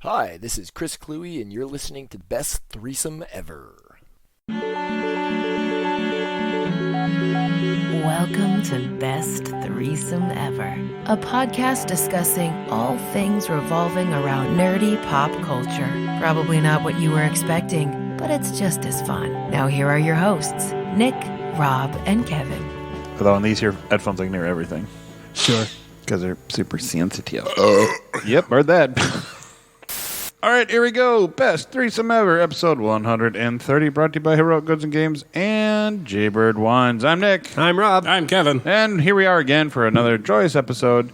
Hi, this is Chris Cluey, and you're listening to Best Threesome Ever. Welcome to Best Threesome Ever, a podcast discussing all things revolving around nerdy pop culture. Probably not what you were expecting, but it's just as fun. Now here are your hosts, Nick, Rob, and Kevin. Although on these here headphones I can hear everything. Sure. Because they're super sensitive. Yep, heard that. All right, here we go. Best Threesome Ever, episode 130, brought to you by Heroic Goods and Games and Jaybird Wines. I'm Nick. I'm Rob. I'm Kevin. And here we are again for another joyous episode.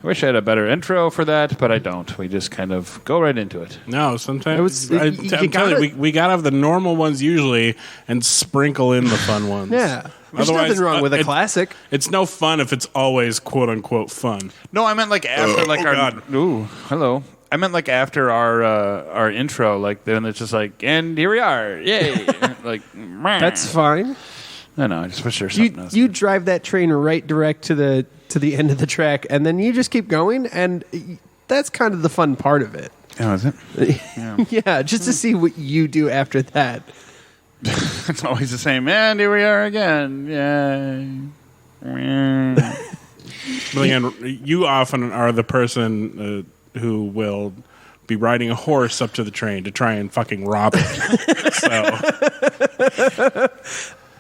I wish I had a better intro for that, but I don't. We just kind of go right into it. No, sometimes I'm I'm telling you, we gotta have the normal ones usually and sprinkle in the fun ones. Yeah. There's Otherwise, nothing wrong with a classic. It's no fun if it's always quote unquote fun. No, I meant like after our... God. Ooh, hello. I meant like after our intro, like then it's just like, and here we are, yay! Like That's fine. I know. I just wish there was something else. You drive that train right direct to the end of the track, and then you just keep going, and that's kind of the fun part of it. Oh, is it? Yeah, just to see what you do after that. It's always the same. And here we are again. Yay! But again, you often are the person who will be riding a horse up to the train to try and fucking rob it.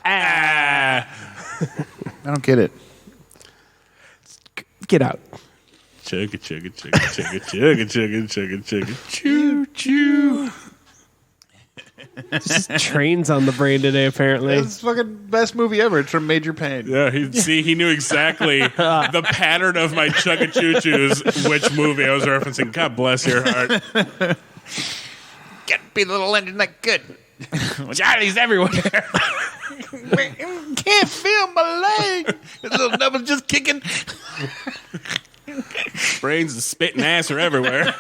I don't get it. Get out. Chugga chugga chugga chugga chugga chugga chugga chugga Choo choo. Just trains on the brain today, apparently. It's fucking best movie ever. It's from Major Payne. Yeah, he knew exactly the pattern of my chugga choo choos, which movie I was referencing. God bless your heart. Can't be the little engine that good. Johnny's everywhere. Can't feel my leg. His little nubble's just kicking. Brains and spit and ass are everywhere.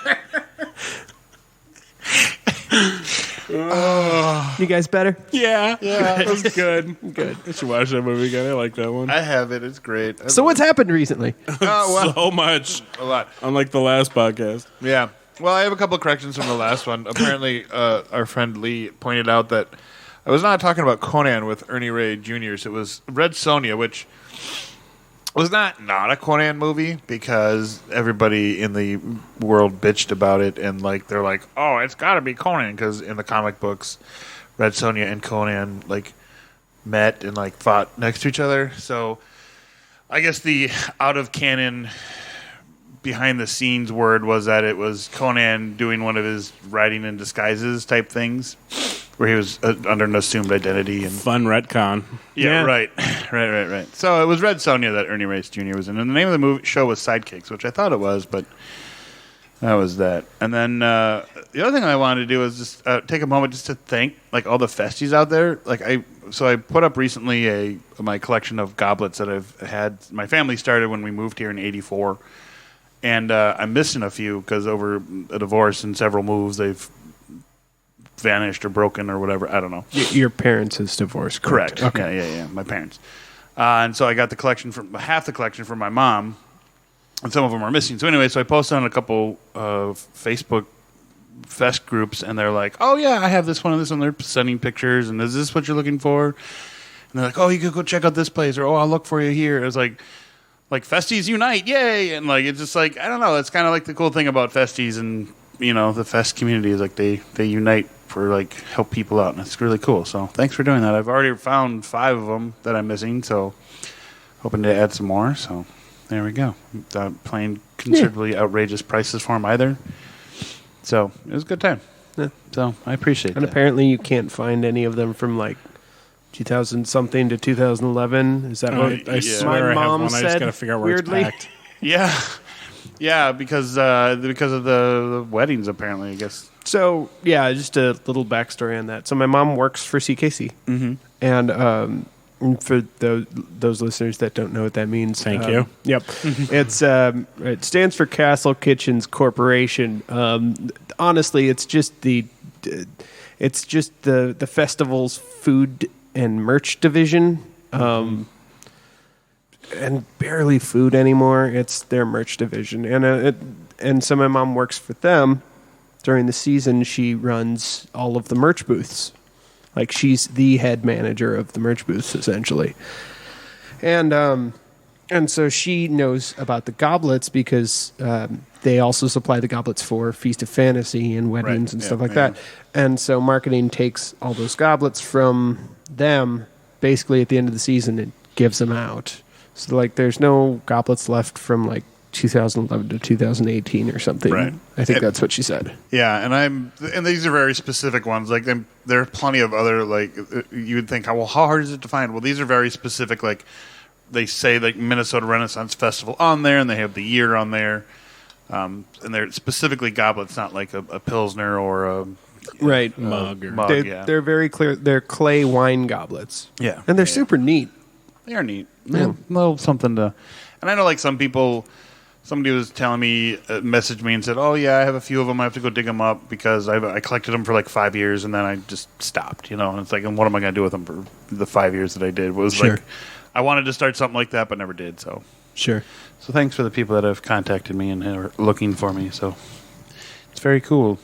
You guys better? Yeah, that was good. Good. I should watch that movie again. I like that one. I have it. It's great. So what's happened recently? So much. A lot. Unlike the last podcast. Yeah. Well, I have a couple of corrections from the last one. Apparently, our friend Lee pointed out that I was not talking about Conan with Ernie Ray Jr.'s. It was Red Sonja, which was not a Conan movie because everybody in the world bitched about it and like they're like, oh, it's got to be Conan because in the comic books, Red Sonja and Conan like met and like fought next to each other. So I guess the out of canon behind the scenes word was that it was Conan doing one of his riding in disguises type things where he was under an assumed identity and Fun retcon. yeah. Right. So it was Red Sonja that Ernie Reyes Jr. was in, and the name of the show was Sidekicks, which I thought it was, but that was that. And then the other thing I wanted to do was just take a moment just to thank like all the Festies out there. Like I put up recently my collection of goblets that I've had. My family started when we moved here in '84. And I'm missing a few because over a divorce and several moves, they've vanished or broken or whatever. I don't know. Your parents' divorce, Correct. Okay. Yeah. My parents. And so I got the collection from half the collection from my mom, and some of them are missing. So anyway, so I posted on a couple of Facebook Fest groups, and they're like, "Oh yeah, I have this one and this one." They're sending pictures, and is this what you're looking for? And they're like, "Oh, you could go check out this place," or "Oh, I'll look for you here." It was like Festies unite, yay! And like it's just like I don't know. It's kind of like the cool thing about Festies and the Fest community is like they unite for like help people out, and it's really cool. So thanks for doing that. I've already found 5 of them that I'm missing, so hoping to add some more. So there we go. Paying considerably outrageous prices for them either. So it was a good time. Yeah. So I appreciate And that. apparently you can't find any of them from like 2000 something to 2011. Is that what I swear my I have mom one. said? I just gotta figure out where weirdly? it's packed. Yeah, because of the weddings apparently, I guess. So yeah, just a little backstory on that. So my mom works for CKC, and for those listeners that don't know what that means, Thank you. Yep, it stands for Castle Kitchens Corporation. Honestly, it's just the festival's food and merch division. And barely food anymore. It's their merch division, and so my mom works for them, during the season, she runs all of the merch booths. Like, she's the head manager of the merch booths, essentially. And so she knows about the goblets because they also supply the goblets for Feast of Fantasy and weddings and stuff like that. And so marketing takes all those goblets from them basically at the end of the season and gives them out. So, like, there's no goblets left from, like, 2011 to 2018 or something. Right. I think that's what she said. Yeah, and these are very specific ones. Like, there are plenty of other, like, you would think, well, how hard is it to find? Well, these are very specific. Like, they say, like, Minnesota Renaissance Festival on there, and they have the year on there. And they're specifically goblets, not like a Pilsner or a mug. They're very clear. They're clay wine goblets. Yeah. And they're super neat. They are neat. Yeah. A little something to... And I know, like, some people... Somebody was telling me, messaged me and said, "Oh yeah, I have a few of them. I have to go dig them up because I collected them for like 5 years and then I just stopped, And it's like, and what am I going to do with them for the 5 years that I did?" Like, I wanted to start something like that, but never did. So sure. So thanks for the people that have contacted me and are looking for me. So it's very cool.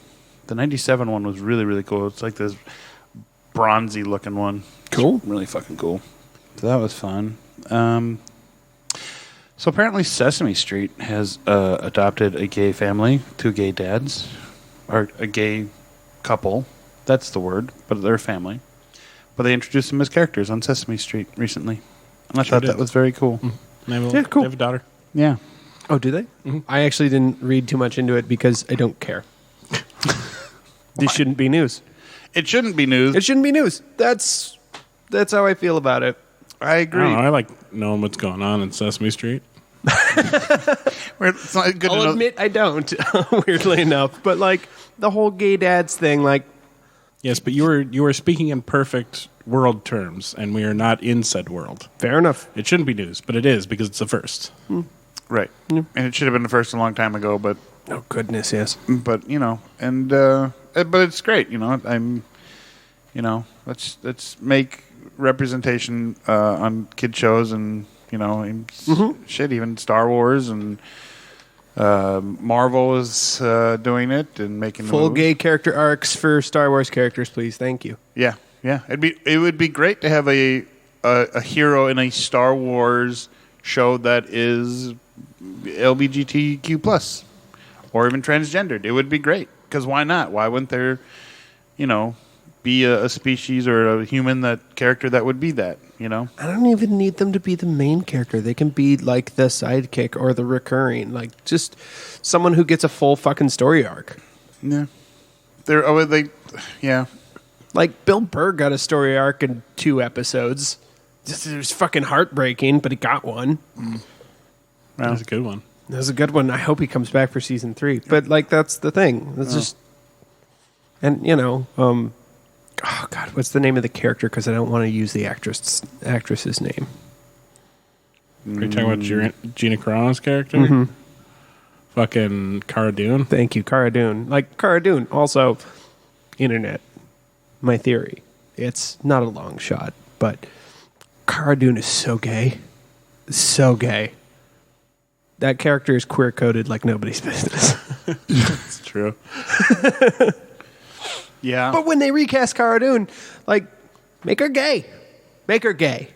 The '97 one was really, really cool. It's like this bronzy looking one. Cool. It's really fucking cool. So that was fun. So apparently Sesame Street has adopted a gay family, 2 gay dads, or a gay couple. That's the word, but they're a family. But they introduced them as characters on Sesame Street recently. And I thought that was very cool. Mm-hmm. Cool. They have a daughter. Yeah. Oh, do they? Mm-hmm. I actually didn't read too much into it because I don't care. This shouldn't be news. It shouldn't be news. It shouldn't be news. That's how I feel about it. I agree. I don't know, I like knowing what's going on in Sesame Street. It's not good to I'll know. admit I don't, weirdly enough. But, like, the whole gay dads thing, like... Yes, but you were speaking in perfect world terms, and we are not in said world. Fair enough. It shouldn't be news, but it is because it's the first. Right. And it should have been the first a long time ago, but... Oh, goodness, yes. But, and... but it's great, let's make representation on kid shows and... shit, even Star Wars and Marvel is doing it and making full gay character arcs for Star Wars characters, please. Thank you. Yeah. It would be great to have a hero in a Star Wars show that is LGBTQ plus or even transgendered. It would be great because why not? Why wouldn't there, be a species or a human character that would be that? I don't even need them to be the main character. They can be like the sidekick or the recurring, like just someone who gets a full fucking story arc. Yeah. Yeah. Like Bill Burr got a story arc in 2 episodes. It was fucking heartbreaking, but he got one. That was a good one. That was a good one. I hope he comes back for season 3. But like that's the thing. It's just, and oh God, what's the name of the character? Because I don't want to use the actress's name. Are you talking about Gina Carano's character? Mm-hmm. Fucking Cara Dune? Thank you, Cara Dune. Like, Cara Dune, also, internet, my theory. It's not a long shot, but Cara Dune is so gay. So gay. That character is queer-coded like nobody's business. It's true. Yeah. But when they recast Cara Dune, like, make her gay. Make her gay.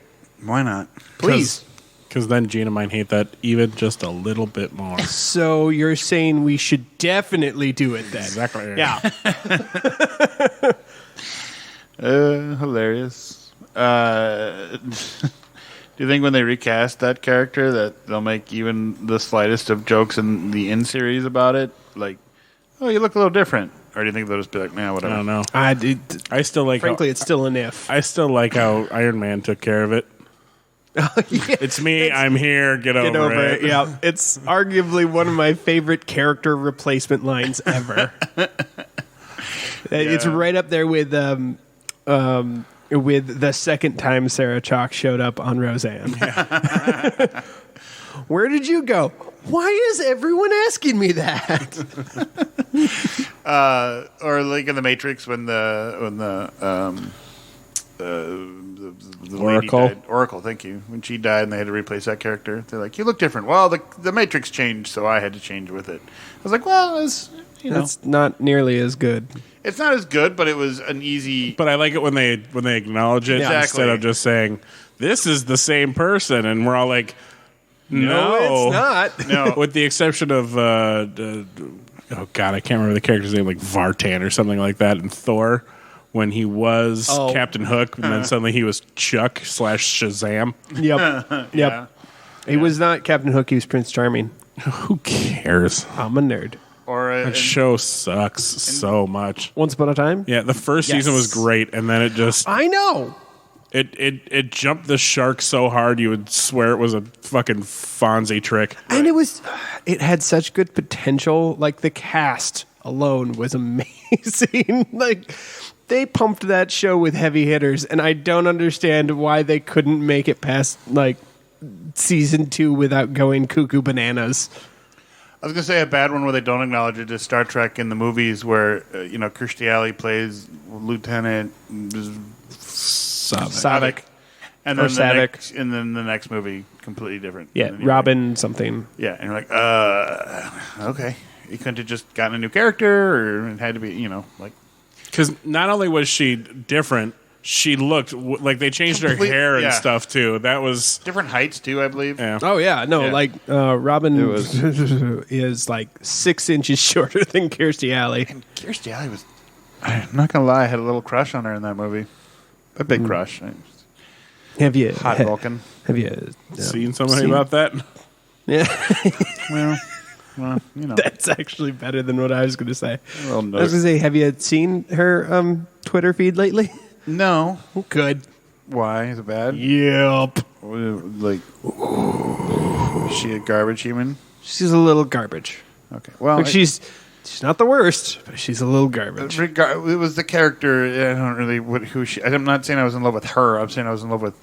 Why not? Please. Because then Gina might hate that even just a little bit more. So you're saying we should definitely do it then? Exactly. Yeah. Hilarious. Do you think when they recast that character that they'll make even the slightest of jokes in the in series about it? Like, oh, you look a little different. Or do you think they'll just be like, nah, whatever? I don't know. I still like. Frankly, it's still an if. I still like how Iron Man took care of it. Yeah. It's me. I'm here. Get over it. Yeah, it's arguably one of my favorite character replacement lines ever. It's right up there with the second time Sarah Chalk showed up on Roseanne. Yeah. Where did you go? Why is everyone asking me that? Or like in the Matrix when the Oracle. lady died. Oracle, thank you. When she died and they had to replace that character, they're like, "You look different." Well, the Matrix changed, so I had to change with it. I was like, "Well, That's not nearly as good. It's not as good, but it was an easy. But I like it when they acknowledge it Exactly. instead of just saying this is the same person, and we're all like, no, it's not. No. With the exception of oh god, I can't remember the character's name, like Vartan or something like that in Thor, when he was Captain Hook, and then suddenly he was Chuck / Shazam. Yep. Yeah. He was not Captain Hook. He was Prince Charming. Who cares? I'm a nerd. Or That show sucks so much. Once Upon a Time? Yeah, the first season was great, and then it just I know. it jumped the shark so hard you would swear it was a fucking Fonzie trick. And it had such good potential. Like, the cast alone was amazing. Like, they pumped that show with heavy hitters, and I don't understand why they couldn't make it past, like, season 2 without going cuckoo bananas. I was going to say a bad one where they don't acknowledge it is Star Trek in the movies where, Kirstie Alley plays Lieutenant Saavik. And Or then Saavik. the next movie, completely different. Yeah, And then you're Robin something. like- yeah, and you're like, okay. You couldn't have just gotten a new character, or it had to be, like... Because not only was she different, she looked like they changed her hair and stuff too. That was Different heights, too, I believe. yeah. Oh, yeah. No, Yeah. like, Robin is like 6 inches shorter than Kirstie Alley. Kirstie Alley was... I'm not going to lie, I had a little crush on her in that movie. A big crush. Have you... Hot Vulcan. Have you... Seen something about that? Yeah. Well, That's actually better than what I was going to say. Well, I was going to say, have you seen her Twitter feed lately? No. Good. Why? Is it bad? Yep. Like, is she a garbage human? She's a little garbage. Okay. Well, Like, she's not the worst, but she's a little garbage. it was the character. I don't really who she. I'm not saying I was in love with her. I'm saying I was in love with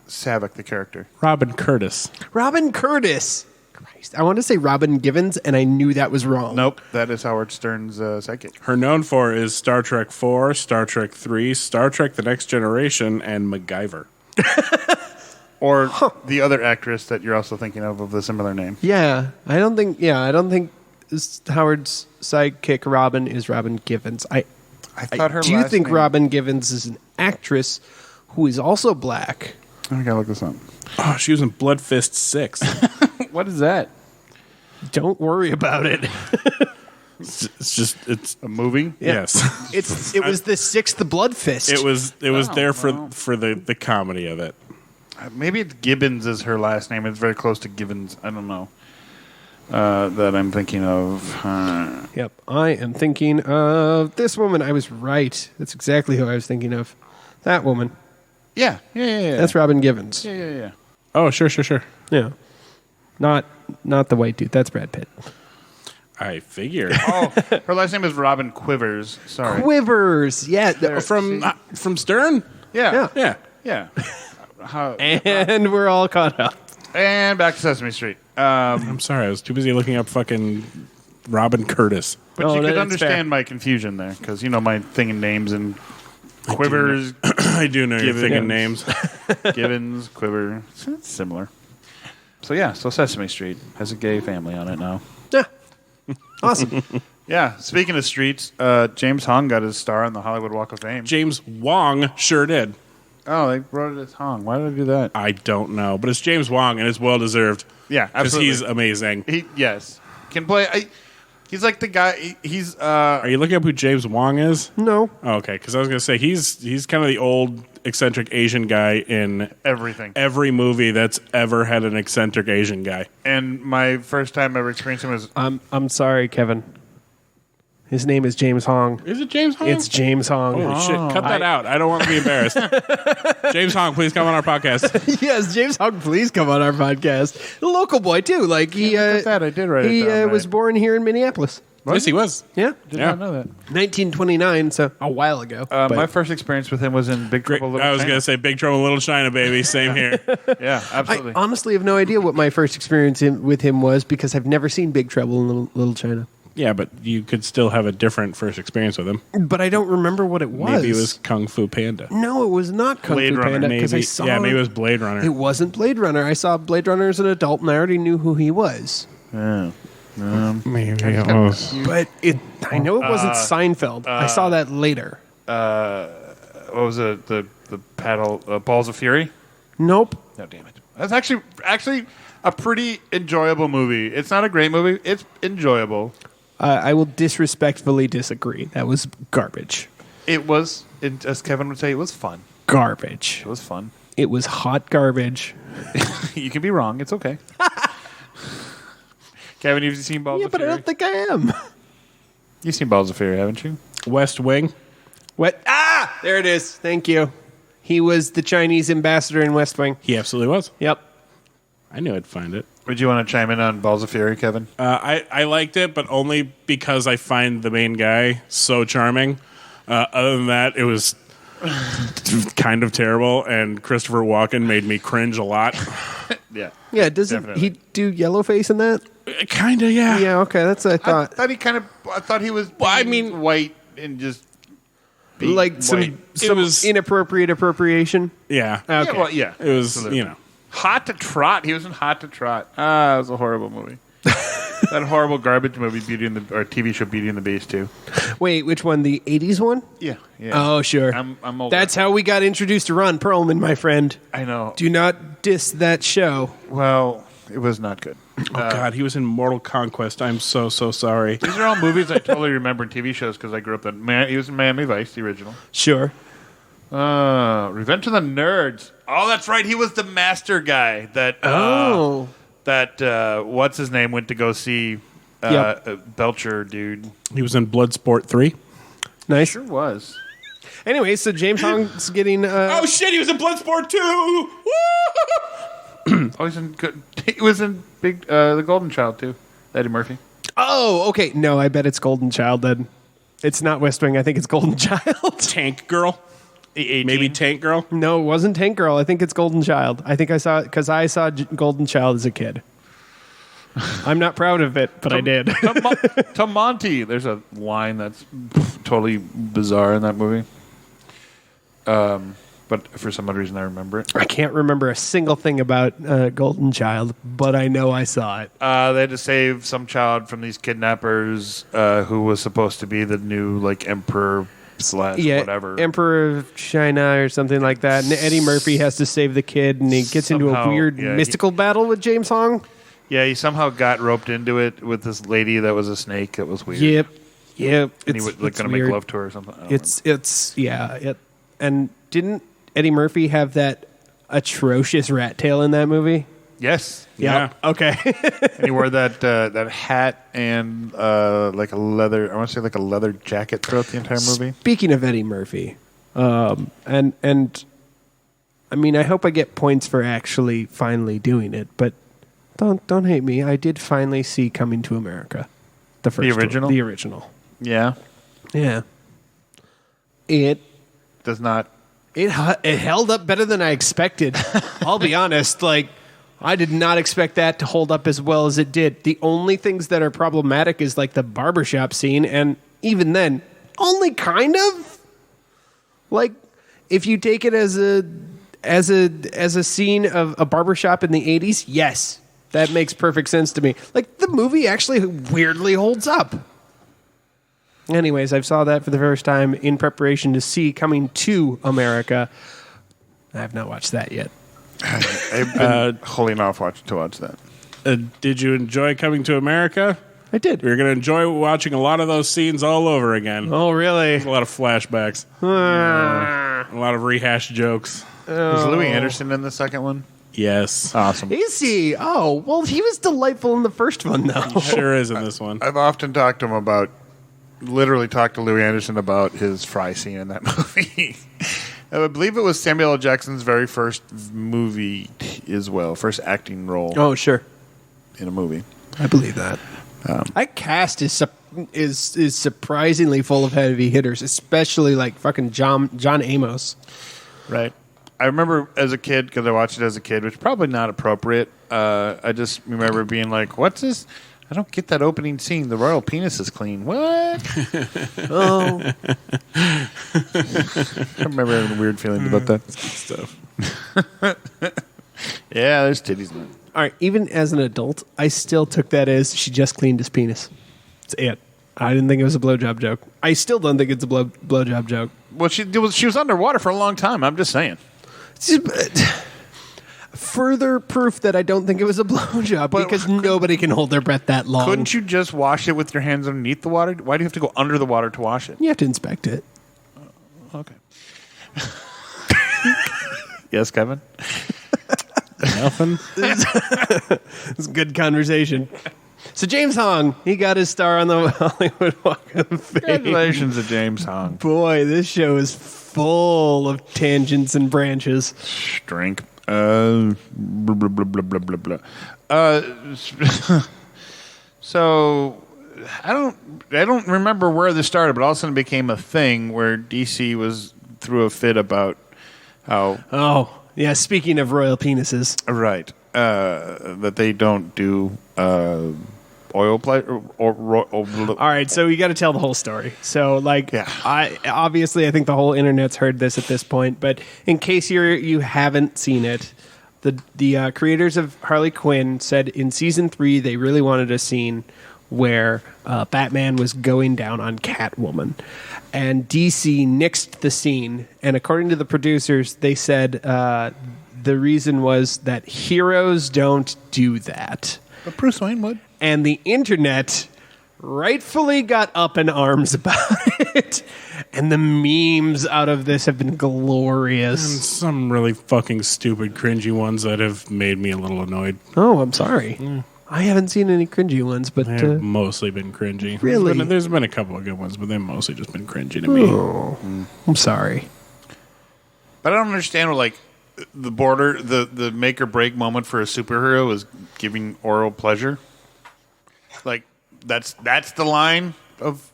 Saavik, the character. Robin Curtis. Robin Curtis. Christ. I want to say Robin Givens, and I knew that was wrong. Nope, that is Howard Stern's psychic. Her known for is Star Trek 4, Star Trek 3, Star Trek The Next Generation, and MacGyver. Or the other actress that you're also thinking of a similar name. Yeah, I don't think Howard's sidekick Robin is Robin Givens. I thought her. do you last think name- Robin Givens is an actress who is also black? I gotta look this up. Oh, she was in Blood Fist 6. What is that? Don't worry about it. It's A movie? yes. It was the sixth Blood Fist. It was there for the comedy of it. Maybe it's Gibbons is her last name. It's very close to Gibbons. I don't know. That I'm thinking of. Yep, I am thinking of this woman. I was right. That's exactly who I was thinking of. That woman. Yeah. That's Robin Givens. Yeah. Oh, sure. Yeah. Not the white dude. That's Brad Pitt. I figured. Oh, her last name is Robin Quivers. Sorry. Quivers. Yeah. From Stern? Yeah. Yeah. And we're all caught up. And back to Sesame Street. I'm sorry, I was too busy looking up fucking Robin Curtis. But Oh, you could that's understand fair. my confusion there, because my thing in names and Quivers, I do know you're thinking names. Givens, Quiver. It's similar. So Sesame Street has a gay family on it now. Yeah. Awesome. Yeah, speaking of streets, James Hong got his star on the Hollywood Walk of Fame. James Wong sure did. Oh, they wrote it as Hong. Why did they do that? I don't know, but it's James Wong, and it's well deserved. Yeah, Because absolutely. he's amazing. Yes. Can play. He's like the guy. He's. Are you looking up who James Wong is? No. Oh, okay, because I was going to say he's kind of the old eccentric Asian guy in Everything. every movie that's ever had an eccentric Asian guy. And my first time ever experiencing him was. I'm sorry, Kevin. His name is James Hong. Is it James Hong? It's James Hong. Holy shit! Cut that out. I don't want to be embarrassed. James Hong, please come on our podcast. Yes, James Hong, please come on our podcast. The local boy too. Like he, Look at that, I did write it he down, was right. born here in Minneapolis. Yes, he was. Yeah, Did Yeah. not know that. 1929. So a while ago. But My first experience with him was in Big Trouble in Little I was China. going to say Big Trouble in Little China, baby. Same here. Yeah, I absolutely. honestly have no idea what my first experience with him was because I've never seen Big Trouble in Little China. Yeah, but you could still have a different first experience with him. But I don't remember what it was. Maybe it was Kung Fu Panda. No, it was not Kung Blade Fu Runner. Panda because I Maybe, saw. maybe it was Blade Runner. It wasn't Blade Runner. I saw Blade Runner as an adult, and I already knew who he was. Yeah. Maybe it was. But I know it wasn't Seinfeld. I saw that later. What was it? The paddle Balls of Fury? Nope. No, damn it. That's actually a pretty enjoyable movie. It's not a great movie. It's enjoyable. I will disrespectfully disagree. That was garbage. It was, as Kevin would say, it was fun. Garbage. It was fun. It was hot garbage. You can be wrong. It's okay. Kevin, you've seen Balls of But Fury? I don't think I am. You've seen Balls of Fury, haven't you? West Wing. What? Ah! There it is. Thank you. He was the Chinese ambassador in West Wing. He absolutely was. Yep. I knew I'd find it. Would you want to chime in on Balls of Fury, Kevin? I liked it, but only because I find the main guy so charming. Other than that, it was kind of terrible, and Christopher Walken made me cringe a lot. Yeah. Yeah, doesn't he do Yellowface in that? Kind of, yeah. Yeah, okay, that's what I thought. I thought he was Well, I mean- white and just Like white. some was- inappropriate appropriation. Yeah. Okay. Yeah, well, yeah. It was, Absolutely. Hot to Trot. He was in Hot to Trot. Ah, it was a horrible movie. That horrible garbage movie, or TV show Beauty and the Beast, too. Wait, which one? The 80s one? Yeah. Oh, sure. I'm older. That's how we got introduced to Ron Perlman, my friend. I know. Do not diss that show. Well, it was not good. Oh, God, he was in Mortal Conquest. I'm so sorry. These are all movies I totally remember in TV shows because I grew up in. He was in Miami Vice, the original. Sure. Revenge of the Nerds. Oh, that's right. He was the master guy that. What's his name went to go see. Belcher dude. He was in Bloodsport 3. Nice. Sure was. Anyway, so James Hong's getting... Oh, shit, he was in Bloodsport 2! He was in Big The Golden Child too. Eddie Murphy. Oh, okay. No, I bet it's Golden Child then. It's not West Wing. I think it's Golden Child. Tank Girl. Maybe Tank Girl. No, it wasn't Tank Girl. I think it's Golden Child. I think I saw it because I saw Golden Child as a kid. I'm not proud of it, but I did. To Monty. There's a line that's totally bizarre in that movie. But for some odd reason, I remember it. I can't remember a single thing about Golden Child, but I know I saw it. They had to save some child from these kidnappers who was supposed to be the new emperor / whatever. Emperor of China or something like that. And Eddie Murphy has to save the kid, and he gets into a weird mystical battle with James Hong. Yeah, he somehow got roped into it with this lady that was a snake. It was weird. Yep. And he was going to make love to her or something. And didn't Eddie Murphy have that atrocious rat tail in that movie? Yes. Yeah. Okay. And he wore that hat and a leather. I want to say a leather jacket throughout the entire movie. Speaking of Eddie Murphy, and I mean, I hope I get points for actually finally doing it, but don't hate me. I did finally see Coming to America, the original. The original. Yeah. Yeah. It does not. It held up better than I expected. I'll be honest. I did not expect that to hold up as well as it did. The only things that are problematic is the barbershop scene, and even then, only kind of. If you take it as a scene of a barbershop in the 80s, yes, that makes perfect sense to me. The movie actually weirdly holds up. Anyways, I saw that for the first time in preparation to see Coming to America. I have not watched that yet. I've been holding off to watch that. Did you enjoy Coming to America? I did. You're going to enjoy watching a lot of those scenes all over again. Oh, really? A lot of flashbacks. A lot of rehashed jokes. Was Louis Anderson in the second one? Yes. Awesome. Is he? Oh, well, he was delightful in the first one, though. He sure is in this one. I've often talked to him literally talked to Louis Anderson about his fry scene in that movie. I believe it was Samuel L. Jackson's very first movie as well, first acting role. Oh, sure. In a movie. I believe that. That cast is surprisingly full of heavy hitters, especially fucking John Amos. Right. I remember as a kid, because I watched it as a kid, which is probably not appropriate. I just remember being like, what's this? I don't get that opening scene. The royal penis is clean. What? Oh. I remember having weird feelings about that stuff. Yeah, there's titties in it. All right, even as an adult, I still took that as she just cleaned his penis. That's it. I didn't think it was a blowjob joke. I still don't think it's a blowjob joke. Well, she was underwater for a long time. I'm just saying. Further proof that I don't think it was a blowjob because nobody can hold their breath that long. Couldn't you just wash it with your hands underneath the water? Why do you have to go under the water to wash it? You have to inspect it. Okay. Yes, Kevin? Nothing. It's a good conversation. So James Hong, he got his star on the Hollywood Walk of Fame. Congratulations to James Hong. Boy, this show is full of tangents and branches. Drink. Blah, blah, blah, blah, blah, blah. So I don't remember where this started, but all of a sudden it became a thing where DC threw a fit about how. Oh, yeah. Speaking of royal penises, right? That they don't do oil play or all right, so you got to tell the whole story. So, like, yeah. I think the whole internet's heard this at this point, but in case you haven't seen it, the creators of Harley Quinn said in season 3 they really wanted a scene where Batman was going down on Catwoman, and DC nixed the scene. And according to the producers, they said the reason was that heroes don't do that. But Bruce Wayne would. And the internet rightfully got up in arms about it. And the memes out of this have been glorious. And some really fucking stupid, cringy ones that have made me a little annoyed. Oh, I'm sorry. I haven't seen any cringy ones, but They've mostly been cringy. Really? There's been a couple of good ones, but they've mostly just been cringy to me. Oh, I'm sorry. But I don't understand what, like, the border, the make or break moment for a superhero is giving oral pleasure. Like, that's the line of.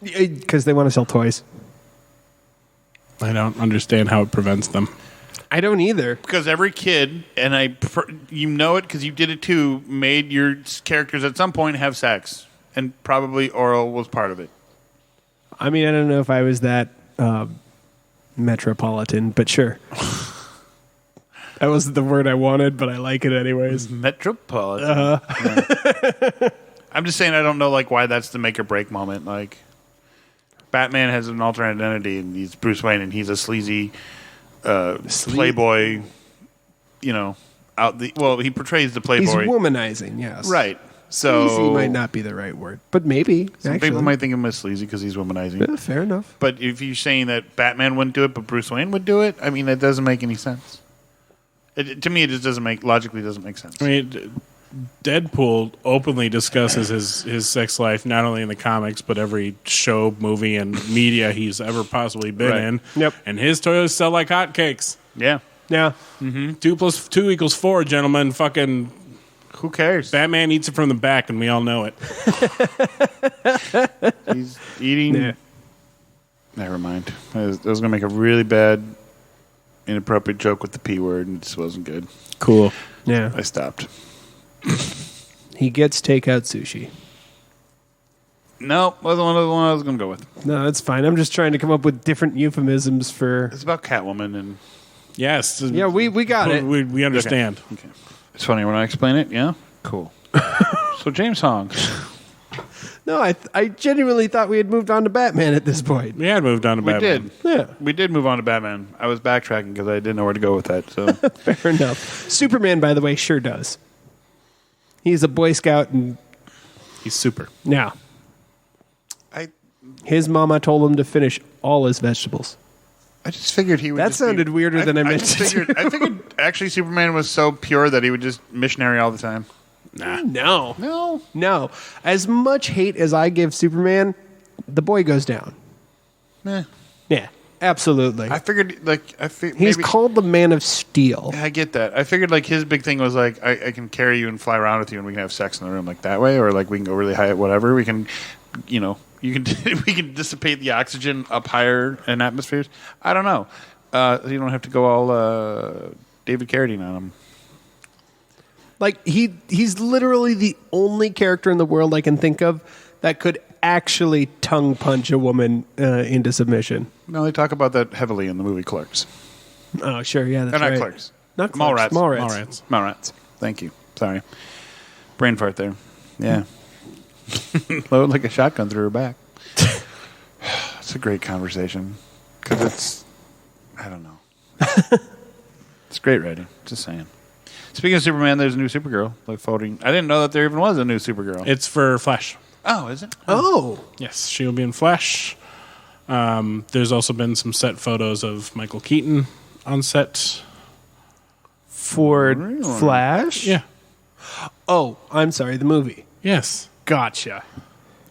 Because they want to sell toys. I don't understand how it prevents them. I don't either. Because every kid, and you know it because you did it too, made your characters at some point have sex. And probably oral was part of it. I mean, I don't know if I was that metropolitan, but sure. That wasn't the word I wanted, but I like it anyways. Metropolitan. Yeah. I'm just saying I don't know like why that's the make or break moment. Like, Batman has an alternate identity, and he's Bruce Wayne, and he's a sleazy playboy. You know, he portrays the playboy. He's womanizing, yes. Right. So sleazy might not be the right word, but maybe. Some people might think of him as sleazy because he's womanizing. Yeah, fair enough. But if you're saying that Batman wouldn't do it, but Bruce Wayne would do it, I mean, that doesn't make any sense. To me, it just logically doesn't make sense. I mean, Deadpool openly discusses his sex life, not only in the comics, but every show, movie, and media he's ever possibly been in. Yep. And his toys sell like hotcakes. Yeah. Yeah. Mm-hmm. 2 + 2 = 4, gentlemen. Fucking who cares? Batman eats it from the back, and we all know it. He's eating. Yeah. Never mind. I was going to make a really bad, inappropriate joke with the P word, and it just wasn't good. Cool. Yeah. I stopped. He gets takeout sushi. No, wasn't one of the one I was going to go with. No, that's fine. I'm just trying to come up with different euphemisms for. It's about Catwoman and. Yes. Yeah, we got it. We understand. Okay. It's funny when I explain it. Yeah. Cool. So James Hong. No, I genuinely thought we had moved on to Batman at this point. We had moved on to Batman. We did. Yeah. We did move on to Batman. I was backtracking because I didn't know where to go with that. So Fair enough. Superman, by the way, sure does. He's a Boy Scout, and He's super. yeah, his mama told him to finish all his vegetables. I just figured he would. That sounded weirder than I meant just it figured, I figured actually Superman was so pure that he would just missionary all the time. No. As much hate as I give Superman, the boy goes down. Meh. Yeah, absolutely. I figured He's called the Man of Steel. I get that. I figured like his big thing was like I can carry you and fly around with you and we can have sex in the room like that way, or like we can go really high at whatever. We can, you know, we can dissipate the oxygen up higher in atmospheres. I don't know. You don't have to go all David Carradine on him. Like he's literally the only character in the world I can think of that could actually tongue punch a woman into submission. No, they talk about that heavily in the movie Clerks. Oh, sure, yeah, that's They're right. not Clerks. Not Clerks. Mallrats. Mallrats. Thank you. Sorry. Brain fart there. Yeah. Load like a shotgun through her back. It's a great conversation. Because it's... I don't know. It's great writing. Just saying. Speaking of Superman, there's a new Supergirl. Like floating. I didn't know that there even was a new Supergirl. It's for Flash. Oh, is it? Oh. Yes, she will be in Flash. There's also been some set photos of Michael Keaton on set. For Really? Flash? Yeah. Oh, I'm sorry, the movie. Yes. Gotcha.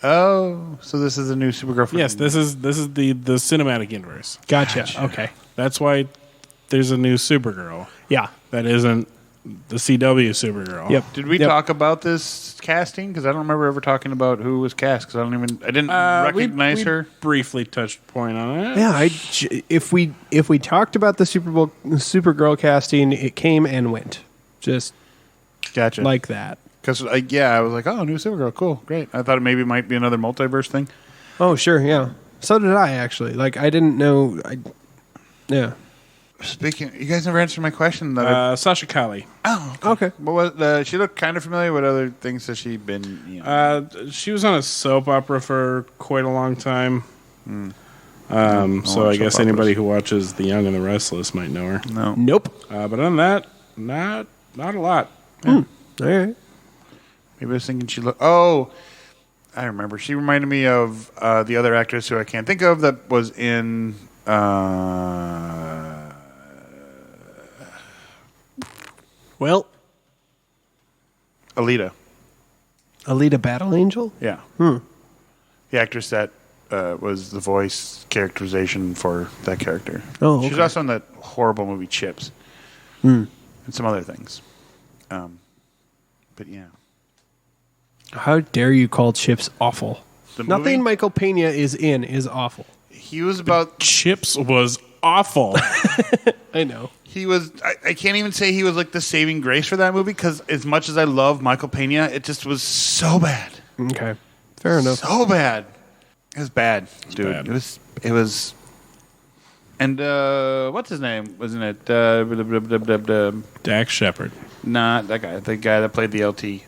Oh, so this is a new Supergirl. For Yes, this is the cinematic universe. Gotcha. Okay. That's why there's a new Supergirl. Yeah. That isn't the CW Supergirl. Yep. Did we talk about this casting? Because I don't remember ever talking about who was cast. Because I didn't recognize we her. Briefly touched point on it. Yeah, if we talked about the Supergirl casting, it came and went. Just Gotcha. like that. Because I was like, oh, new Supergirl, cool, great. I thought it might be another multiverse thing. Oh, sure, yeah. So did I, actually. Like, I didn't know. Yeah. Speaking, you guys never answered my question. That Sasha Calle. oh, Okay. what was she looked kind of familiar? What other things has she been? You know? She was on a soap opera for quite a long time. So I guess anybody who watches The Young and the Restless might know her. No. Nope. But other than that, not a lot. All right. Maybe I was thinking she looked. Oh, I remember. She reminded me of the other actress who I can't think of that was in. Well, Alita. Alita Battle Angel? Yeah. The actress that was the voice characterization for that character. Oh, okay. She's also in that horrible movie Chips. And some other things. But yeah. How dare you call Chips awful? The Nothing movie? Michael Pena is in is awful. He was about... Chips was awful. I know. He was... I can't even say he was like the saving grace for that movie because as much as I love Michael Pena, it just was so bad. Okay. Fair enough. So bad. It was bad, dude. bad. It was... And what's his name? Wasn't it? Dax Shepard. Not that guy. The guy that played the LT.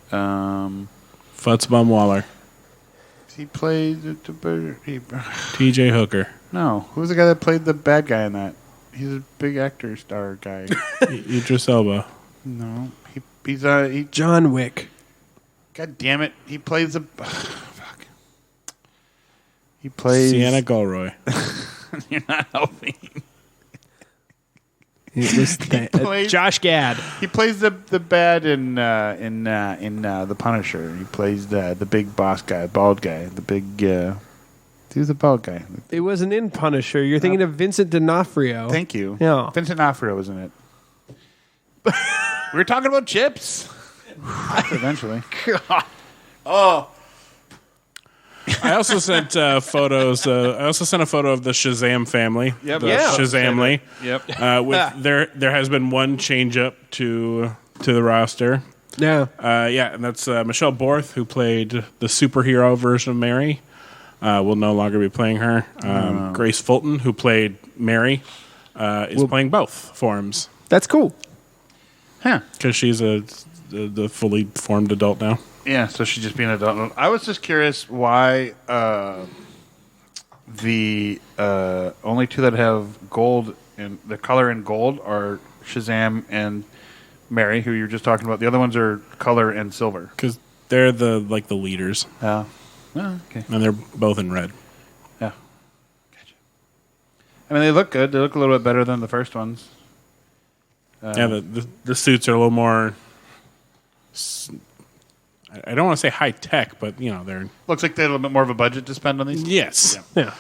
Futzbum Waller. He played... TJ Hooker. No. Who was the guy that played the bad guy in that? He's a big actor star guy. Idris Elba. No. He's John Wick. God damn it. He plays the... fuck. He plays... Sienna Gulroy. You're not helping. It was plays- Josh Gad. He plays the bad in The Punisher. He plays the big boss guy, bald guy. The big... He's the bald guy. It wasn't in Punisher. You're thinking of Vincent D'Onofrio. Thank you. Yeah. Vincent D'Onofrio was in it. We were talking about chips. Eventually. I also sent photos. I also sent a photo of the Shazam family. Yep. The Yeah. Shazamly. Yep. With there has been one change up to the roster. Yeah. And that's Michelle Borth, who played the superhero version of Mary. Will no longer be playing her. Grace Fulton, who played Mary, is playing both forms That's cool. Huh. because she's the fully formed adult now. Yeah, so she's just being an adult. I was just curious why the only two that have gold and the color in gold are Shazam and Mary, who you were just talking about. The other ones are color and silver. Because they're the leaders, Oh, okay. and they're both in red. Yeah. Gotcha. I mean, they look good. They look a little bit better than the first ones. The suits are a little more. I don't want to say high tech, but they're Looks like they had a little bit more of a budget to spend on these. yes. Yeah.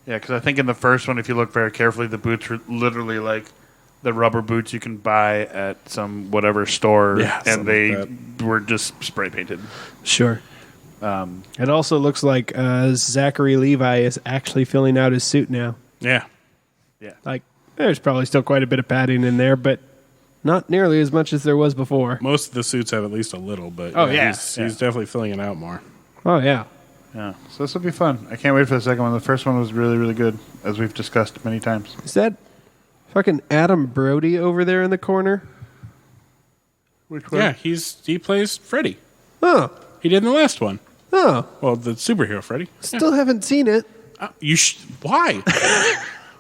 Yeah, because I think in the first one, if you look very carefully, the boots were literally like the rubber boots you can buy at some whatever store, Yeah, and something they like were just spray painted. Sure. It also looks like Zachary Levi is actually filling out his suit now. Yeah. Like, there's probably still quite a bit of padding in there, but not nearly as much as there was before. Most of the suits have at least a little, but Oh, yeah. he's definitely filling it out more. Oh, yeah. Yeah, so this will be fun. I can't wait for the second one. The first one was really, really good, as we've discussed many times. Is that fucking Adam Brody over there in the corner? Which one? Yeah, he plays Freddy. Oh. He did in the last one. Oh. Well, the superhero Freddy. Still haven't seen it. Why?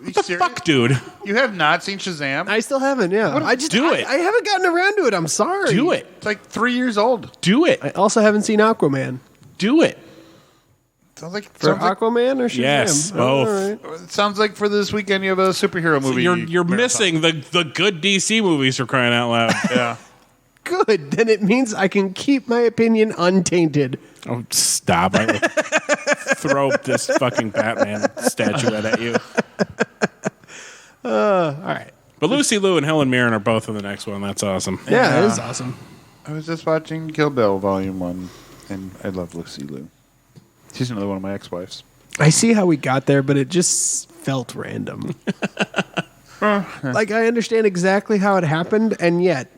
What the fuck, dude? You have not seen Shazam? I still haven't, yeah. Do it. I haven't gotten around to it. I'm sorry. Do it. It's like 3 years old. Do it. I also haven't seen Aquaman. Do it. Sounds like Aquaman or Shazam? Yes, both. All right. it sounds like for this weekend you have a superhero movie. You're missing the good DC movies for crying out loud. Yeah. Good. Then it means I can keep my opinion untainted. Oh, stop. I will throw this fucking Batman statuette at you. All right. But Lucy Liu and Helen Mirren are both in the next one. That's awesome. Yeah, it is awesome. I was just watching Kill Bill Volume 1, and I love Lucy Liu. She's another one of my ex-wives. I see how we got there, but it just felt random. Like, I understand exactly how it happened, and yet...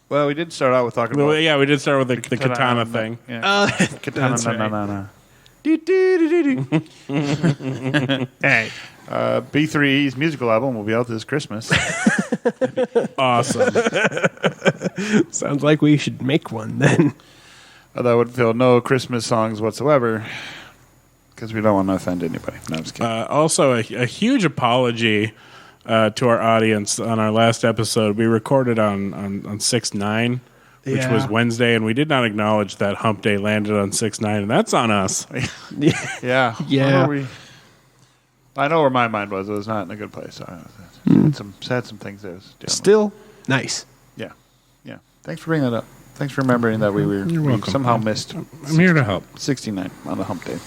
Well, we did start out with talking about... Yeah, we did start with the katana thing. Yeah. Katana. That's right. Na. Do-do-do-do-do. Hey, B3E's musical album will be out this Christmas. Awesome. Sounds like we should make one, then. Although I would feel no Christmas songs whatsoever, because we don't want to offend anybody. No, I'm just kidding. Also, a huge apology to our audience on our last episode. We recorded on 6/9, which Yeah. was Wednesday, and we did not acknowledge that Hump Day landed on 6/9, and that's on us. Yeah. Yeah. I know where my mind was. It was not in a good place. I had some things that was dealing with. Still, nice. Yeah. Thanks for bringing that up. Thanks for remembering that we welcome. somehow missed I'm here to help. 69 on the hump day.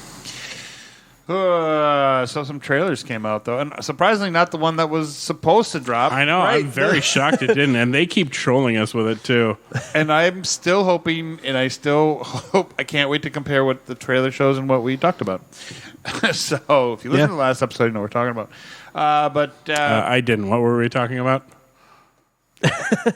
So some trailers came out, though. And surprisingly, not the one that was supposed to drop. I know. Right. I'm very shocked it didn't, and they keep trolling us with it, too. And I'm still hoping, and I still hope, I can't wait to compare what the trailer shows and what we talked about. So if you listen to the last episode, you know what we're talking about. I didn't. What were we talking about?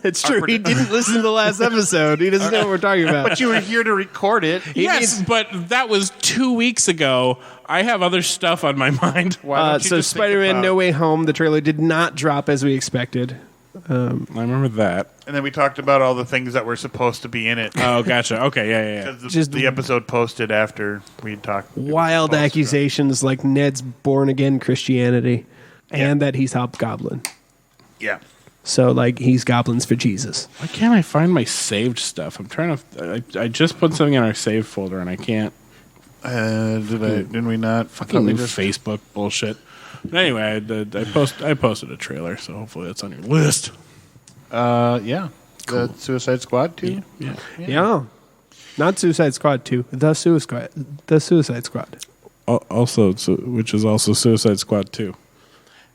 It's true. He didn't listen to the last episode. He doesn't know what we're talking about. But you were here to record it. Yes, but that was 2 weeks ago. I have other stuff on my mind. Why don't you So just think Spider-Man about- No Way Home, the trailer did not drop as we expected. I remember that. And then we talked about all the things that were supposed to be in it. Oh, gotcha. Okay, yeah. 'Cause Just- the episode posted after we talked. Wild Posted. accusations like Ned's born-again Christianity and that he's Hobgoblin. Yeah. So, like, he's goblins for Jesus. Why can't I find my saved stuff? I'm trying to. I just put something in our saved folder, and I can't. Didn't we not? Fucking new Facebook bullshit. But anyway, I posted a trailer, so hopefully that's on your list. Yeah. Cool. The Suicide Squad too. Yeah. Not Suicide Squad 2. The Suicide Squad. Also, which is also Suicide Squad 2.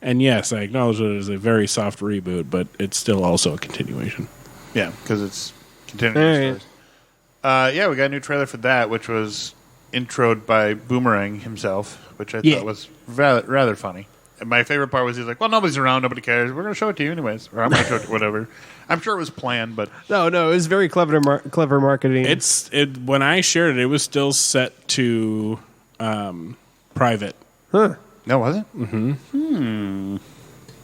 And yes, I acknowledge that it is a very soft reboot, but it's still also a continuation. Yeah, because it's continuing All stories. Yeah, we got a new trailer for that, which was introed by Boomerang himself, which I thought was rather funny. And my favorite part was he's like, "Well, nobody's around, nobody cares. We're going to show it to you anyways, or I'm going to show it to whatever." I'm sure it was planned, but No, it was very clever marketing. When I shared it, it was still set to private. Huh. no, was it? Mm-hmm.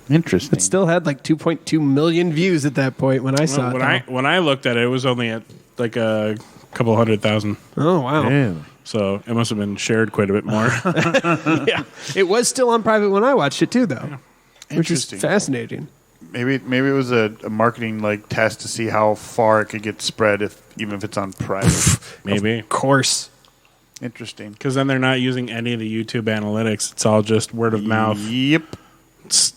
Interesting. It still had like 2.2 million views at that point when I saw it. When I looked at it, it was only at like a couple 100,000. Oh, wow. Yeah. So it must have been shared quite a bit more. Yeah. It was still on private when I watched it too, though. Which is Interesting. fascinating. Maybe it was a marketing test to see how far it could get spread even if it's on private. Maybe. Of course. Interesting. Because then they're not using any of the YouTube analytics. It's all just word of mouth. Yep. It's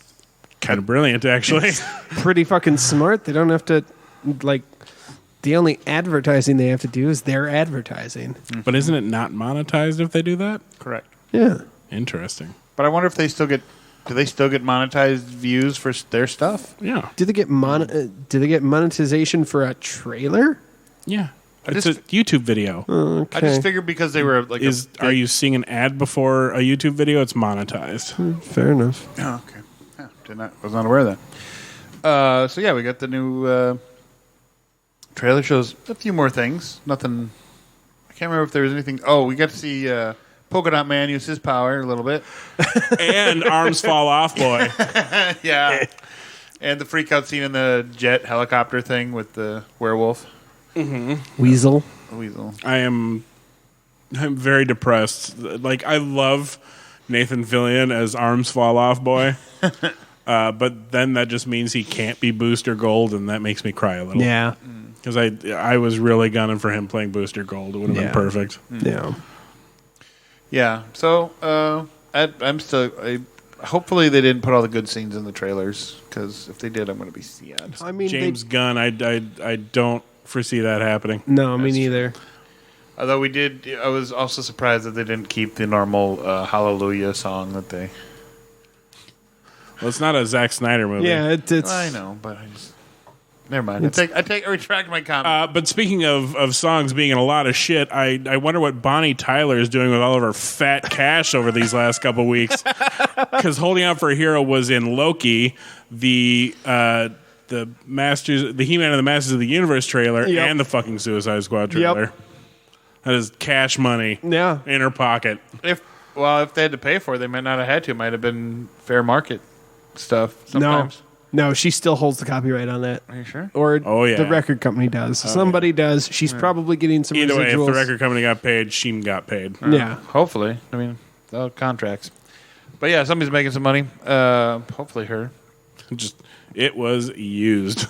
kind of brilliant, actually. Pretty fucking smart. They don't have to, the only advertising they have to do is their advertising. But isn't it not monetized if they do that? Correct. Yeah. Interesting. But I wonder if they still get. Do they still get monetized views for their stuff? Yeah. Do they get monetization for a trailer? Yeah. I It's just- a YouTube video. Okay. I just figured because they were Are you seeing an ad before a YouTube video? It's monetized. Fair enough. Oh, okay. Yeah, was not aware of that. So yeah, we got the new trailer. Shows a few more things. Nothing. I can't remember if there was anything. Oh, we got to see Polka Dot Man use his power a little bit. And arms fall off, boy. Yeah. And the freak out scene in the jet helicopter thing with the werewolf. Weasel. Weasel. I'm very depressed. Like, I love Nathan Fillion as Arms Fall Off Boy. But then that just means he can't be Booster Gold, and that makes me cry a little. Yeah. Because I was really gunning for him playing Booster Gold. It would have been perfect. Yeah. Yeah. So I'm still. Hopefully they didn't put all the good scenes in the trailers, because if they did, I'm going to be sad. I mean, James Gunn, I don't foresee that happening. No, me neither. Although I was also surprised that they didn't keep the normal Hallelujah song that they. Well, it's not a Zack Snyder movie. Yeah, it's. I know, but I just. Never mind. I retract my comment. But speaking of songs being in a lot of shit, I wonder what Bonnie Tyler is doing with all of her fat cash over these last couple weeks. Because Holding Out for a Hero was in Loki, the He-Man and the Masters of the Universe trailer, and the fucking Suicide Squad trailer. Yep. That is cash money in her pocket. If they had to pay for it, they might not have had to. It might have been fair market stuff sometimes. No, she still holds the copyright on that. Are you sure? Or yeah. the record company does. Somebody does. She's probably getting some Either way, if residuals. the record company got paid, she got paid. Yeah. Hopefully. I mean, the contracts. But yeah, somebody's making some money. Hopefully her. It was used.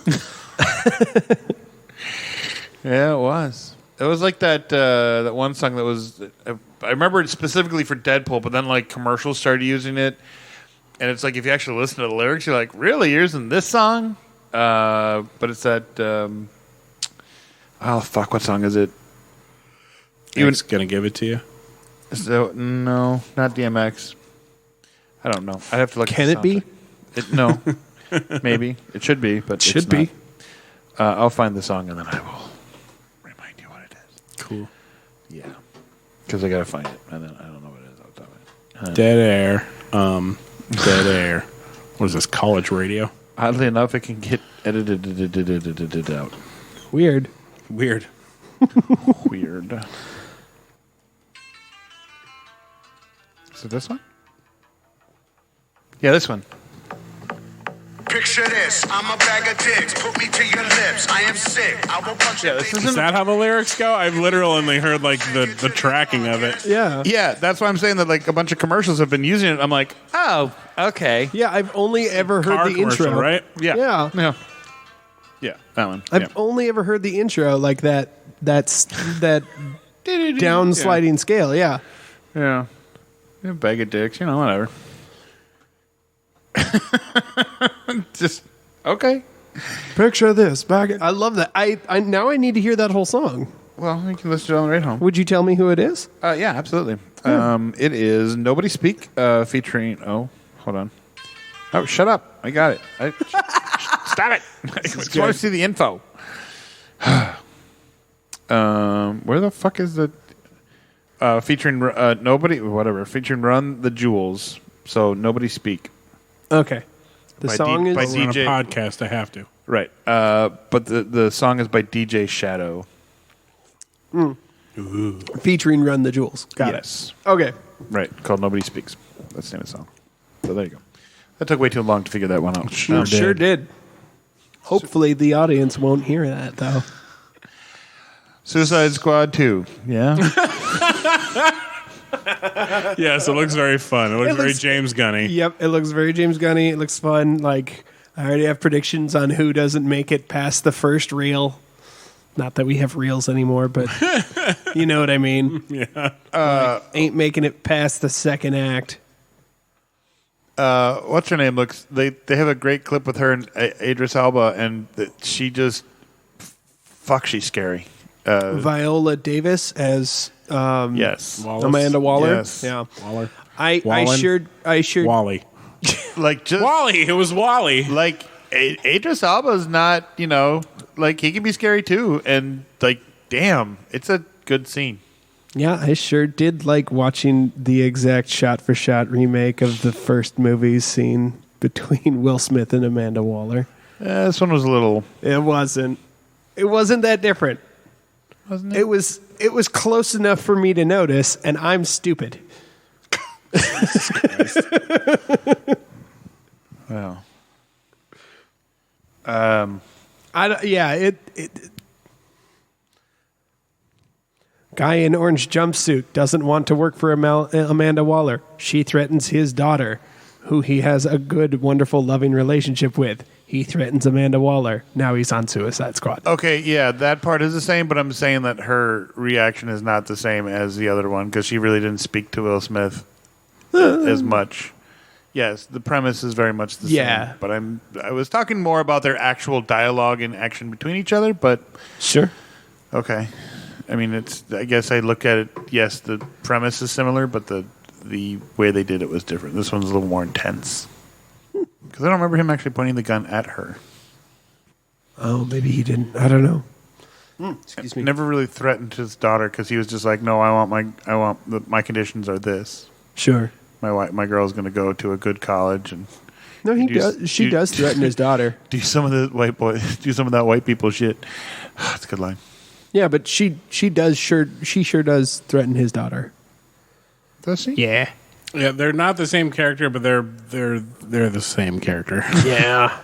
Yeah, it was. It was like that one song that was. I remember it specifically for Deadpool, but then like commercials started using it, and it's like if you actually listen to the lyrics, you're like, really, you're using this song? But it's that. Oh fuck! What song is it? Even gonna give it to you. So no, not DMX. I don't know. I have to look. Can it be? No, maybe it should be, but Should it's be. not. I'll find the song and then I will remind you what it is. Cool. Yeah, because I gotta find it, and then I don't know what it is. I'll tell you. Dead air. Dead air. What is this? College radio? Oddly enough, it can get edited out. Weird. Weird. Weird. Is it this one? Yeah, this one. Picture this, I'm a bag of dicks. Put me to your lips. I am sick. I will punch Yeah, your this face. isn't. Is that how the lyrics go? I've literally only heard like the tracking of it. Yeah. Yeah, that's why I'm saying that like a bunch of commercials have been using it. I'm like, oh, okay. Yeah, I've only ever Car heard the commercial, intro. right? Yeah. Yeah. Yeah. Yeah, that one. I've only ever heard the intro like that. That's that down sliding scale. Yeah. Yeah. Yeah, bag of dicks, whatever. Just okay. Picture this. I love that. I now I need to hear that whole song. Well, you can listen to it on the way home. Would you tell me who it is? Yeah, absolutely. It is Nobody Speak featuring. Oh, hold on. Oh, shut up! I got it. Stop it! I just want to see the info. Where the fuck is the featuring Nobody? Whatever. Featuring Run the Jewels. So Nobody Speak. Okay. The By song is by We're on a DJ podcast. I have to. Right. But the song is by DJ Shadow. featuring Run the Jewels. Got Yes. it. Okay. Right. Called Nobody Speaks. That's the name of the song. So there you go. That took way too long to figure that one out. Sure did. Hopefully the audience won't hear that though. Suicide Squad 2. Yeah. Yes, it looks very fun. It looks very James Gunny. Yep, it looks very James Gunny. It looks fun. Like I already have predictions on who doesn't make it past the first reel. Not that we have reels anymore, but you know what I mean. Yeah. Ain't making it past the second act. What's her name? They have a great clip with her and Idris Elba, and she just she's scary. Viola Davis as Yes. Wallace. Amanda Waller. Yes. Yeah. Waller. I Wallen? sure Wally. Like just Wally. It was Wally. like Idris Elba's not, like he can be scary too, and like damn, it's a good scene. Yeah, I sure did like watching the exact shot-for-shot remake of the first movie's scene between Will Smith and Amanda Waller. This one was a little. It wasn't that different. Wasn't It was close enough for me to notice, and I'm stupid. Well. Guy in orange jumpsuit doesn't want to work for Amanda Waller. She threatens his daughter, who he has a good, wonderful, loving relationship with. He threatens Amanda Waller. Now he's on Suicide Squad. Okay, yeah, that part is the same, but I'm saying that her reaction is not the same as the other one because she really didn't speak to Will Smith as much. Yes, the premise is very much the same. But I was talking more about their actual dialogue and action between each other, but... Sure. Okay. I mean, I guess I look at it, yes, the premise is similar, but the way they did it was different. This one's a little more intense. Because I don't remember him actually pointing the gun at her. Oh, maybe he didn't. I don't know. Excuse me. Never really threatened his daughter because he was just like, no, my conditions are this. Sure. My girl's going to go to a good college and. No, he does. She does threaten his daughter. Do some of that white people shit. That's a good line. Yeah, but she sure does threaten his daughter. Does she? Yeah. Yeah, they're not the same character, but they're the same character. Yeah.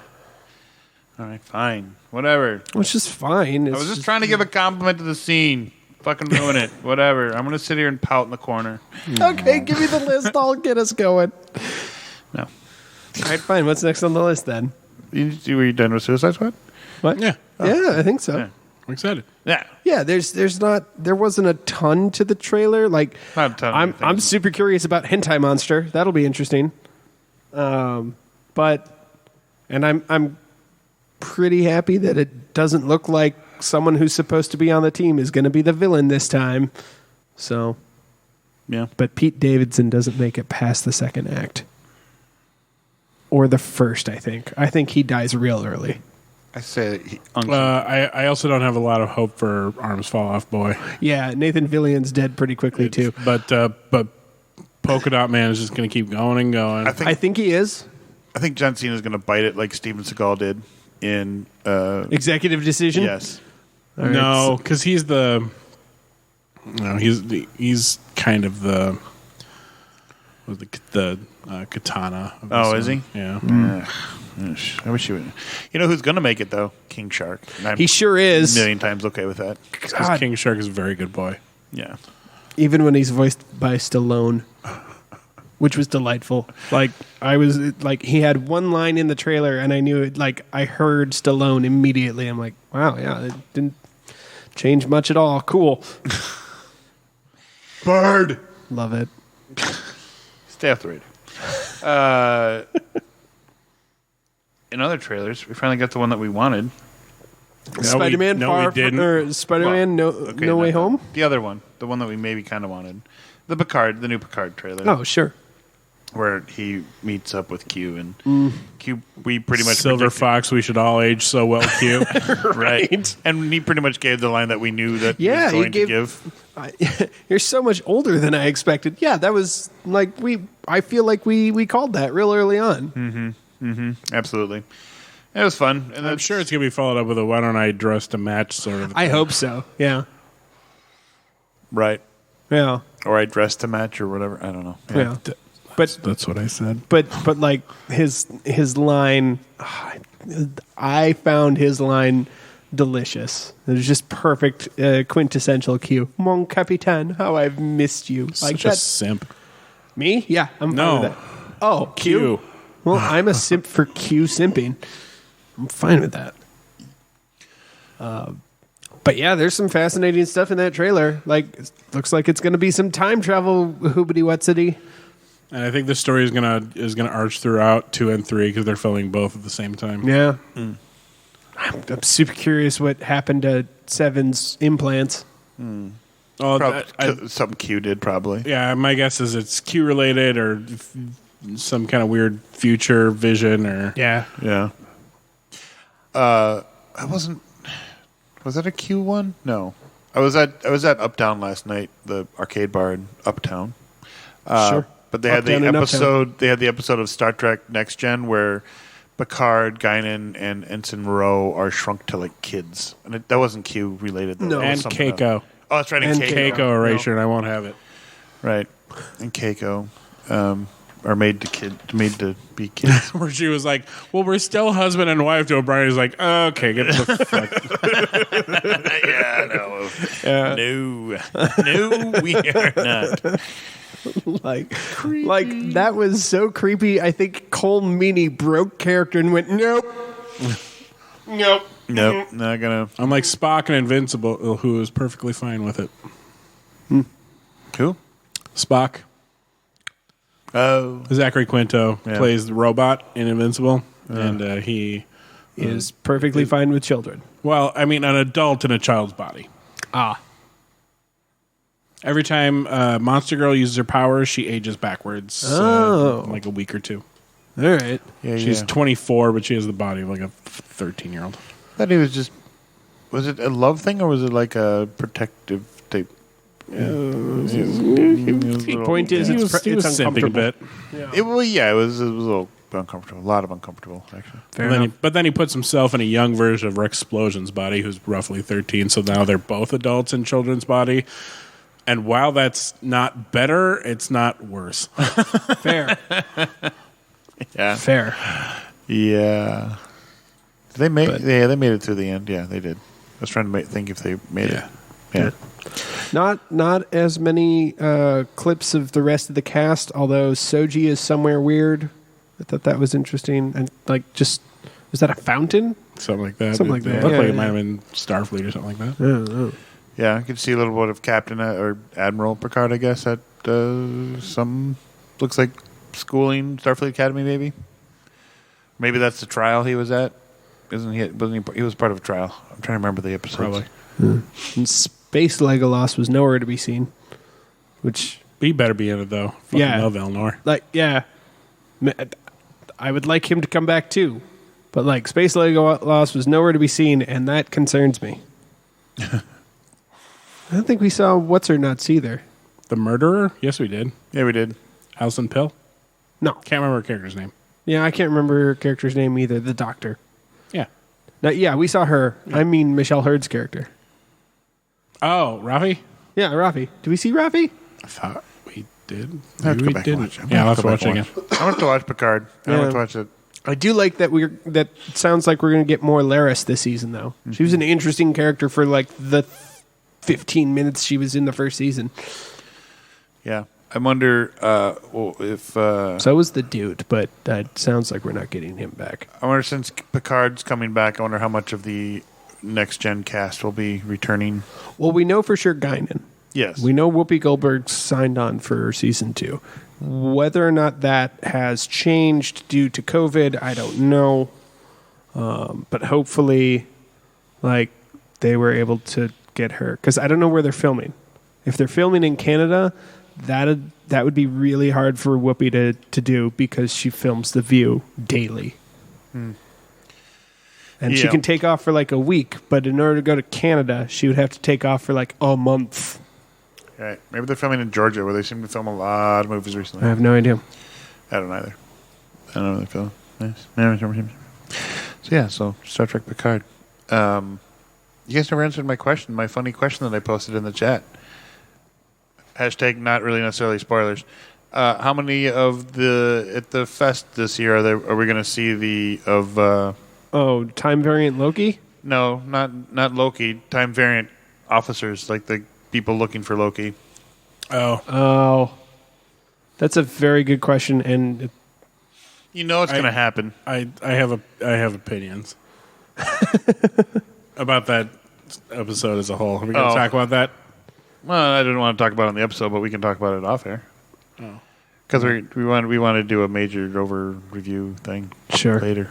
All right, fine. Whatever. Which is fine. I was just trying to give a compliment to the scene. Fucking ruin it. Whatever. I'm going to sit here and pout in the corner. Okay, give me the list. I'll get us going. No. All right, fine. What's next on the list then? Were you done with Suicide Squad? What? Yeah. Yeah, I think so. Yeah. I'm excited. Yeah. Yeah, there wasn't a ton to the trailer. Like, Not a ton of anything. I'm super curious about Hentai Monster. That'll be interesting. I'm pretty happy that it doesn't look like someone who's supposed to be on the team is going to be the villain this time. So, Yeah. but Pete Davidson doesn't make it past the second act. Or the first, I think. I think he dies real early. I say I also don't have a lot of hope for Arms Fall Off Boy. Yeah, Nathan Fillion's dead pretty quickly too. But Polka Dot Man is just going to keep going and going. I think he is. I think John Cena is going to bite it like Steven Seagal did in Executive decision? Yes. All right, no, because he's kind of the katana. Of Oh, this is he? one. Yeah. I wish he would. You know who's going to make it though? King Shark. And I'm He sure is. a million times okay with that. Because King Shark is a very good boy. Yeah. Even when he's voiced by Stallone, which was delightful. Like, he had one line in the trailer and I knew it, like, I heard Stallone immediately. I'm like, wow, yeah, it didn't change much at all. Cool. Bird. Love it. Stay off the radio. In other trailers, we finally got the one that we wanted. Spider-Man we didn't. Or Spider-Man No Way Home? The other one. The one that we maybe kind of wanted. The new Picard trailer. Oh, sure. Where he meets up with Q and Q. We pretty much Silver predicted- Fox, we should all age so well, Q. right? And he pretty much gave the line that we knew that he Yeah, was he going to gave- give. You're so much older than I expected. Yeah, that was like I feel like we called that real early on. Absolutely, it was fun, and I'm sure it's going to be followed up with a "Why don't I dress to match" sort of. I hope so. Yeah. right. Yeah. Or I dressed to match, or whatever. I don't know. Yeah. But That's what I said. but like his line, I found his line delicious. It was just perfect, quintessential Q. Mon Capitan, how I've missed you. Like Such a that. simp. Me? Yeah, I'm No. fine with that. Oh, Q. Well, I'm a simp for Q simping. I'm fine with that. But yeah, there's some fascinating stuff in that trailer. Like, it looks like it's going to be some time travel hoobity whatsity. And I think the story is gonna arch throughout 2 and 3 because they're filming both at the same time. Yeah. I'm super curious what happened to Seven's implants. Oh, Something Q did probably. yeah. My guess is it's Q related or some kind of weird future vision or Yeah. Yeah. I wasn't. Was that a Q one? No. I was at Uptown last night, the arcade bar in Uptown. Sure. But they had Uptown and They had the episode of Star Trek Next Gen where Picard, Guinan, and Ensign Moreau are shrunk to like kids, and that wasn't Q related. Though. No. That was and something Keiko. else. Oh, that's right. And And Keiko. Keiko erasure, and I won't have it. Right. And Keiko. are made to be kids. Where she was like, "Well, we're still husband and wife." To O'Brien is like, "Okay, get the fuck." No, we are not. Like that was so creepy. I think Cole Meany broke character and went, nope. Nope, not gonna. I'm like Spock and Invincible, who is perfectly fine with it. Who? Spock. Oh, Zachary Quinto plays the robot in Invincible, and he Is perfectly fine with children. well, I mean, an adult in a child's body. Ah. Every time Monster Girl uses her powers, she ages backwards, like a week or two. All right. She's 24, but she has the body of like a 13-year-old. I thought he was just. Was it a love thing or was it like a protective type? Point is, He was it's simping a uncomfortable. bit. It was a little uncomfortable. A lot of uncomfortable, actually. But then he puts himself in a young version of Rexplosion's body, who's roughly 13. So now they're both adults in children's body. And while that's not better, it's not worse. Fair. Yeah. Fair. Yeah. They made it through the end. Yeah, they did. I was trying to think if they made it. Yeah. Not as many clips of the rest of the cast, although Soji is somewhere weird. I thought that was interesting. And is that a fountain? Something like that. Something like that. It looked Yeah, like it yeah. might have been Starfleet or something like that. I don't know. Yeah, I could see a little bit of Captain or Admiral Picard, I guess, at some looks like schooling, Starfleet Academy, maybe. Maybe that's the trial he was at. Wasn't he? He was part of a trial. I'm trying to remember the episodes. Probably. And Space Legolas was nowhere to be seen. Which, He better be in it, though. Fucking Yeah. love Elnor. I would like him to come back too. But Space Legolas was nowhere to be seen, and that concerns me. I don't think we saw What's-Her-Nuts either. The murderer? Yes, we did. Yeah, we did. Alison Pill? No. Can't remember her character's name. Yeah, I can't remember her character's name either. The doctor. Yeah. No, yeah, we saw her. I mean Michelle Hurd's character. Oh, Rafi? Yeah, Rafi. Did we see Rafi? I thought we did. I have to Maybe go we back and didn't. watch it. Yeah, I'll have to go watch back it and again. I want to watch Picard. I Yeah. want to watch it. I do like that that it sounds like we're going to get more Laris this season, though. She was an interesting character for the 15 minutes she was in the first season. Yeah. I wonder if... So was the dude, but that sounds like we're not getting him back. I wonder, since Picard's coming back, I wonder how much of the next-gen cast will be returning. Well, we know for sure Guinan. Yes. We know Whoopi Goldberg signed on for season 2. Whether or not that has changed due to COVID, I don't know. But hopefully, they were able to get her. Because I don't know where they're filming. If they're filming in Canada, that would be really hard for Whoopi to do because she films The View daily. And she Yeah. can take off for a week, but in order to go to Canada, she would have to take off for a month. Right. Maybe they're filming in Georgia, where they seem to film a lot of movies recently. I have no idea. I don't either. I don't know where they film. Nice. So Star Trek Picard. You guys never answered my question, my funny question that I posted in the chat. Hashtag not really necessarily spoilers. How many of at the fest this year are we going to see Time variant Loki? No, not Loki. Time variant officers, like the people looking for Loki. Oh, that's a very good question, and You know it's going to happen. I have opinions about that episode as a whole. Are we going to talk about that? Well, I didn't want to talk about it on the episode, but we can talk about it off air. Because we want to do a major over review thing Sure. later.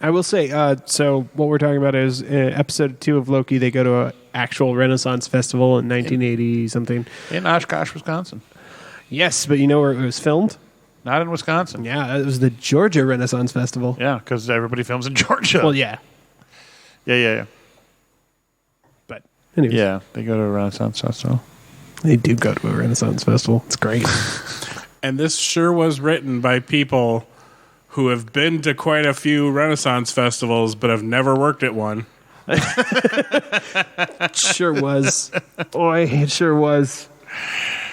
I will say, so what we're talking about is episode 2 of Loki. They go to an actual Renaissance festival in 1980 something. In Oshkosh, Wisconsin. Yes, but you know where it was filmed? Not in Wisconsin. Yeah, it was the Georgia Renaissance Festival. Yeah, because everybody films in Georgia. Well, yeah. Yeah. But anyways, Yeah, they go to a Renaissance festival. they do go to a Renaissance festival. It's great. And this sure was written by people who have been to quite a few Renaissance festivals but have never worked at one. Sure was. Boy, it sure was.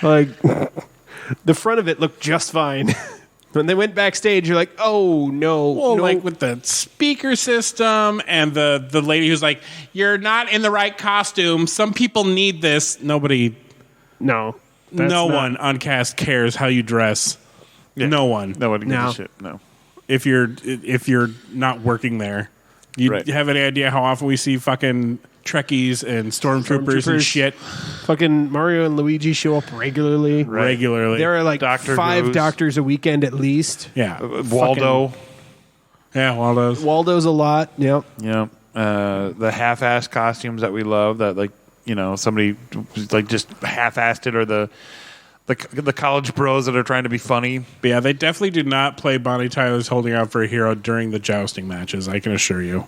The front of it looked just fine. When they went backstage, you're like, oh, no. Well, no. like with the speaker system and the lady who's like, you're not in the right costume. Some people need this. Nobody, No. no one on cast cares how you dress. Yeah. No one. Nobody gives No. a shit. No. If you're not working there, you Right. have any idea how often we see fucking Trekkies and stormtroopers and Stormtroopers. shit Fucking Mario and Luigi show up regularly. regularly? There are like Doctor 5 Who's. doctors a weekend at least. Yeah, Waldo. yeah. Waldo's. Waldo's a lot. Yep. Yeah. The half-ass costumes that we love that, like, somebody like just half-assed it, or the college bros that are trying to be funny. But yeah, they definitely do not play Bonnie Tyler's Holding Out for a Hero during the jousting matches. I can assure you,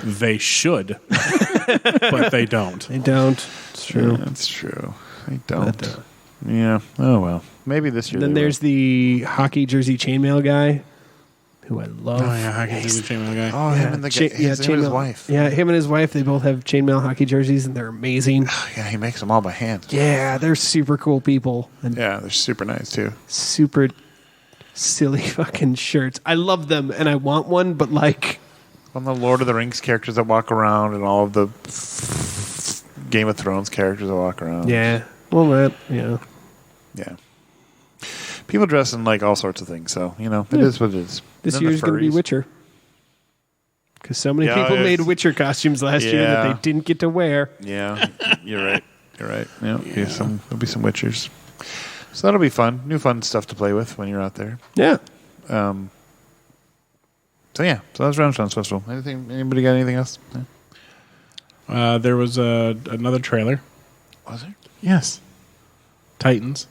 they should, but they don't. They don't. It's true. That's true. I don't. Yeah. Oh, well. Maybe this year. Then they there's the hockey jersey chainmail guy, who I love. Oh yeah, I can see the chainmail guy. will. Oh, him and the guy. Him and his chainmail. wife. Yeah, him and his wife. They both have chainmail hockey jerseys, and they're amazing. Yeah, he makes them all by hand. Yeah, they're super cool people and Yeah, they're super nice, too. super silly fucking shirts. I love them, and I want one, but like, On the Lord of the Rings characters that walk around, and all of the Game of Thrones characters that walk around. yeah. Well, that yeah. Yeah. People dress in like all sorts of things, so it is what it is. This And then year's the going to be furries. Witcher. Because so many Yeah, people made it's- Witcher costumes last year that Yeah. they didn't get to wear. Yeah, you're right. You're right. Yeah, there'll be some Witchers. So that'll be fun. New fun stuff to play with when you're out there. Yeah. So that's Renaissance Festival. Anybody got anything else? Yeah. There was another trailer. Was there? Yes, Titans,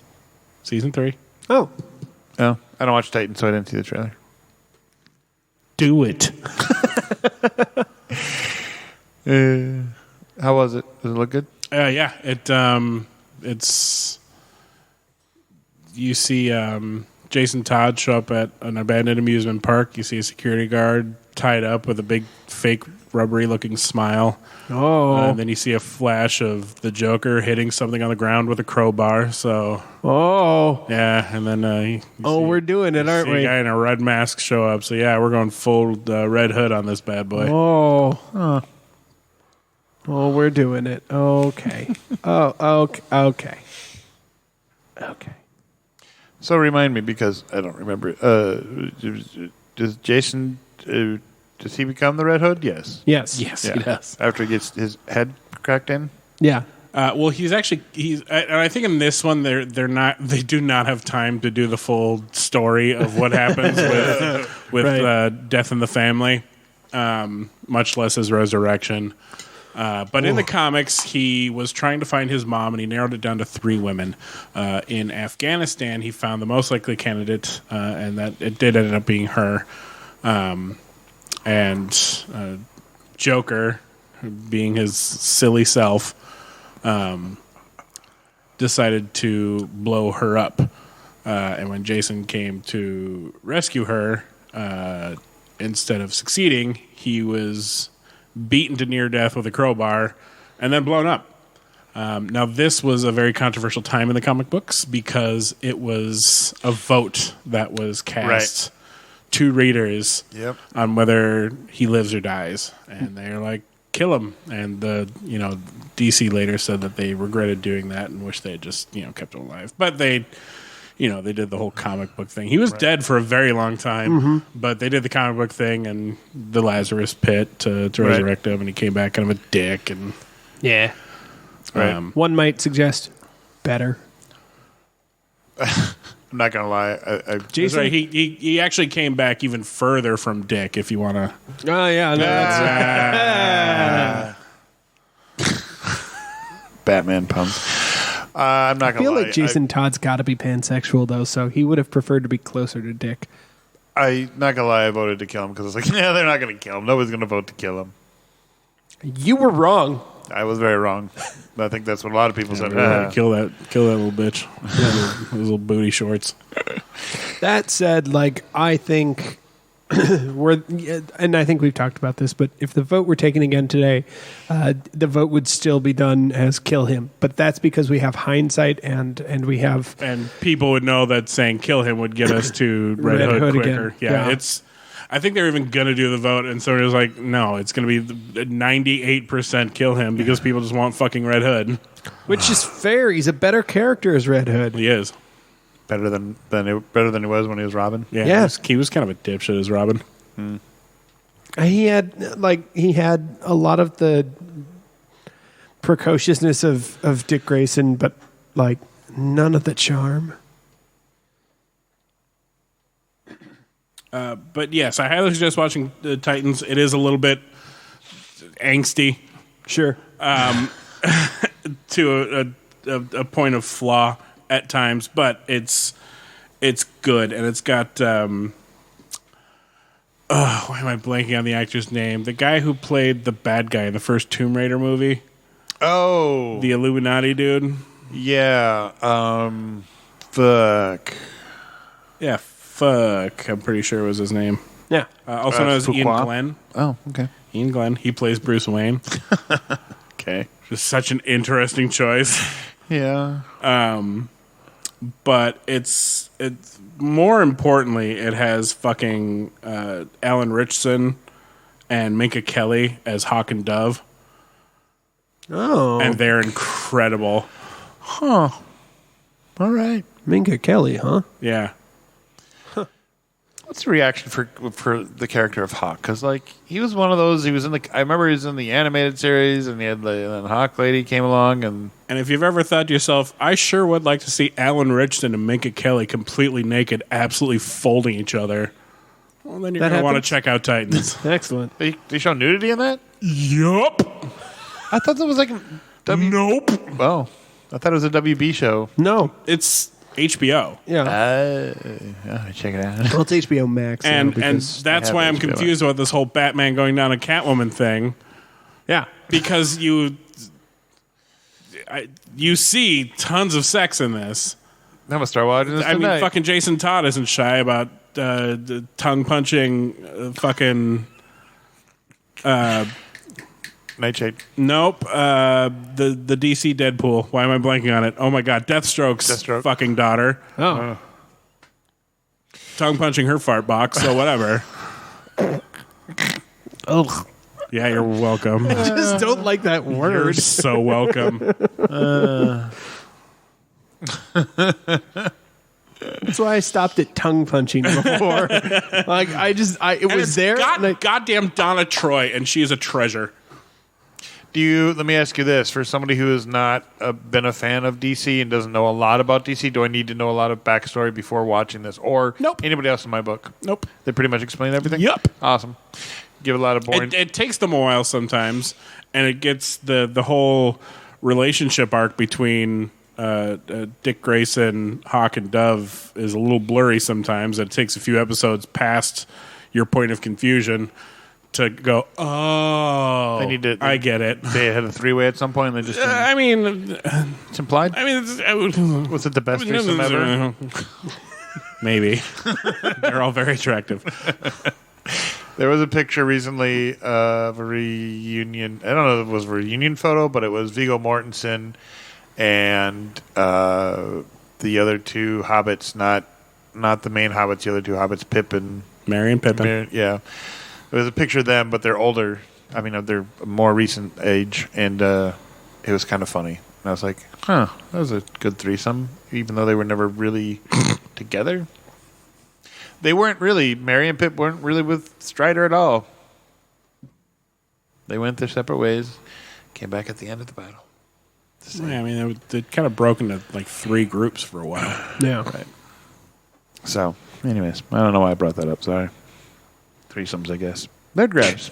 season 3. Oh. Oh, I don't watch Titan, so I didn't see the trailer. Do it. How was it? Does it look good? Yeah, it's you see Jason Todd show up at an abandoned amusement park. You see a security guard tied up with a big fake rubbery looking smile. Oh. And then you see a flash of the Joker hitting something on the ground with a crowbar. So Oh. yeah, and then We're doing it, aren't see a we? guy in a red mask show up. So yeah, we're going full Red Hood on this bad boy. Oh. Oh, we're doing it. Okay. Okay. So remind me, because I don't remember. Does Jason? Does he become the Red Hood? Yes. Yes. Yes, he does. After he gets his head cracked in. Yeah. Well, he's and I think in this one they do not have time to do the full story of what happens with Right. Death in the Family, much less his resurrection. But in the comics, he was trying to find his mom, and he narrowed it down to 3 women. In Afghanistan, he found the most likely candidate, and that it did end up being her. And Joker, being his silly self, decided to blow her up. And when Jason came to rescue her, instead of succeeding, he was beaten to near death with a crowbar and then blown up. Now, this was a very controversial time in the comic books because it was a vote that was cast to readers on whether he lives or dies. And they're like, kill him. And DC later said that they regretted doing that and wish they had just, kept him alive. But they did the whole comic book thing. He was dead for a very long time, but they did the comic book thing and the Lazarus pit to resurrect him, and he came back kind of a dick. And Yeah. One might suggest better. I'm not gonna lie. Jason, right, he actually came back even further from dick. If you want to, Oh, yeah. No, Batman puns. I'm not I gonna feel lie. like Jason Todd's got to be pansexual, though, so he would have preferred to be closer to Dick. I'm not gonna lie. I voted to kill him because I was like, yeah, they're not gonna kill him. Nobody's gonna vote to kill him. You were wrong. I was very wrong. I think that's what a lot of people said. kill that little bitch, those little booty shorts. That said, I think and I think we've talked about this, but if the vote were taken again today, the vote would still be done as kill him. But that's because we have hindsight and we have... And people would know that saying kill him would get us to Red Hood quicker. Again. Yeah, it's... I think they were even going to do the vote, and somebody was like, no, it's going to be 98% kill him because people just want fucking Red Hood. Which is fair. He's a better character as Red Hood. He is. Better than he was when he was Robin. Yeah. He was kind of a dipshit as Robin. He had a lot of the precociousness of Dick Grayson, but like none of the charm. But yes, I highly suggest watching the Titans. It is a little bit angsty. Sure. To a point of flaw at times, but it's good, and it's got why am I blanking on the actor's name? The guy who played the bad guy in the first Tomb Raider movie. Oh, the Illuminati dude. Yeah. Fuck. Yeah. Fuck. I'm pretty sure it was his name. Yeah. Also known as Ian Glenn. Oh, okay. Ian Glenn. He plays Bruce Wayne. Okay. Just such an interesting choice. Yeah. But it's more importantly, it has fucking Alan Richson and Minka Kelly as Hawk and Dove. Oh. And they're incredible. Huh. All right. Minka Kelly, huh? Yeah. What's the reaction for the character of Hawk? Because like he was one of those. He was in the. I remember he was in the animated series, and he had the Hawk lady came along, and if you've ever thought to yourself, I sure would like to see Alan Richson and Minka Kelly completely naked, absolutely folding each other. Well, then you're going to want to check out Titans. Excellent. They show nudity in that. Yup. I thought that was like Nope. Oh, I thought it was a WB show. No, it's HBO. Yeah. Check it out. Well, it's HBO Max. And that's why I'm confused about this whole Batman going down a Catwoman thing. Yeah. Because you see tons of sex in this. I'm gonna start watching this tonight. I mean, fucking Jason Todd isn't shy about the tongue punching fucking. Nightshade. Nope. The DC Deadpool. Why am I blanking on it? Oh my god, Deathstroke's fucking daughter. Oh. Tongue punching her fart box. So whatever. Ugh. Yeah, you're welcome. I just don't like that word. You're so welcome. That's why I stopped at tongue punching before. Like it was there. Goddamn Donna Troy, and she is a treasure. Let me ask you this: for somebody who has not been a fan of DC and doesn't know a lot about DC, do I need to know a lot of backstory before watching this, or Nope. anybody else in my book? Nope. They pretty much explain everything. Yep. Awesome. Give a lot of boring. It takes them a while sometimes, and it gets the whole relationship arc between Dick Grayson, Hawk, and Dove is a little blurry sometimes. It takes a few episodes past your point of confusion to go, oh, I get it. They had a three-way at some point, and they just. I mean, it's implied. I mean, was it the best threesome ever? Maybe. They're all very attractive. There was a picture recently of a reunion. I don't know if it was a reunion photo, but it was Viggo Mortensen and the other two hobbits, not the main hobbits, the other two hobbits, Pip and Merry and Pippin. Yeah. It was a picture of them, but they're older. I mean, of their more recent age, and it was kind of funny. And I was like, that was a good threesome, even though they were never really together. They weren't really, Merry and Pip weren't really with Strider at all. They went their separate ways, came back at the end of the battle. Yeah, I mean, they kind of broke into like three groups for a while. Yeah. Right. So, anyways, I don't know why I brought that up. Sorry. Threesomes, I guess. Nerd grabs.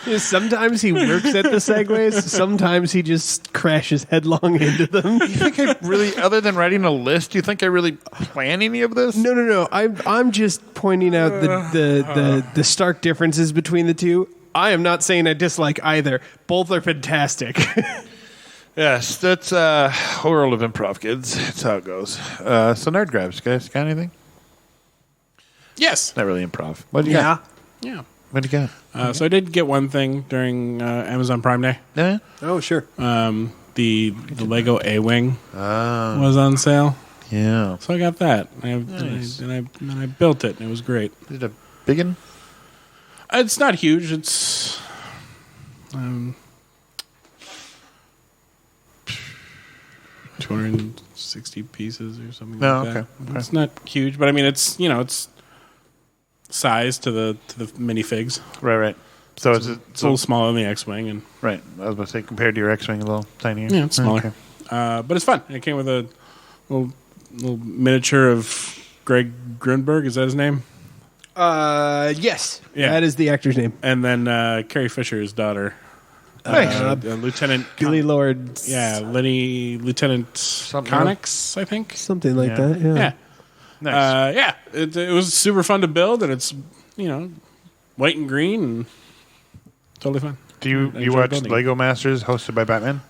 Yeah, sometimes he works at the segues. Sometimes he just crashes headlong into them. You think I really, other than writing a list, do you think I really plan any of this? No. I'm just pointing out the stark differences between the two. I am not saying I dislike either. Both are fantastic. Yes, that's world of improv, kids. That's how it goes. So nerd grabs, guys. Got anything? Yes. Not really improv. What do you Yeah. Yeah. What do you got? So I did get one thing during Amazon Prime Day. Yeah. Oh, sure. The Lego A-Wing was on sale. Yeah. So I got that. Nice. And I built it, and it was great. Is it a big one? It's not huge. It's 260 pieces or something like that. Okay. It's not huge, but I mean, it's it's size to the minifigs. Right. So It's a little smaller than the X-wing, and right. I was about to say compared to your X-wing, a little tinier. yeah, it's smaller. Okay. But it's fun. It came with a little miniature of Greg Grunberg. Is that his name? Yes. Yeah. That is the actor's name. And then Carrie Fisher's daughter, Lieutenant Billy Lord. Yeah, Lieutenant Connix, I think. Something like Yeah. that. Yeah. Yeah. Nice. Yeah. It was super fun to build, and it's white and green and totally fun. Do you enjoy watch building. Lego Masters hosted by Batman?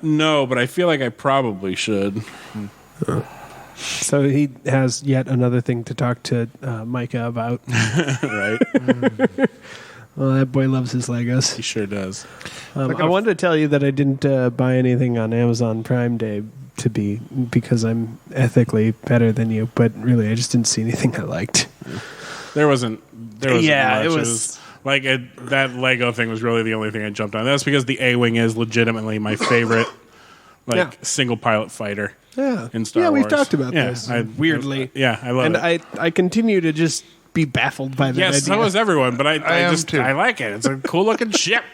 No, but I feel like I probably should. So he has yet another thing to talk to Micah about. Right? Well, that boy loves his He Legos. sure does. I wanted to tell you that I didn't buy anything on Amazon Prime Day because I'm ethically better than you, but really I just didn't see anything I liked. There wasn't Yeah, much. it was- like that Lego thing was really the only thing I jumped on. That's because the A-Wing is legitimately my favorite single pilot fighter. Yeah. In Star yeah, Wars. we've talked about Yeah, this. weirdly. I love And it. I continue to just be baffled by that Yes, idea. so is everyone, but I am just too. I like it. It's a cool looking ship.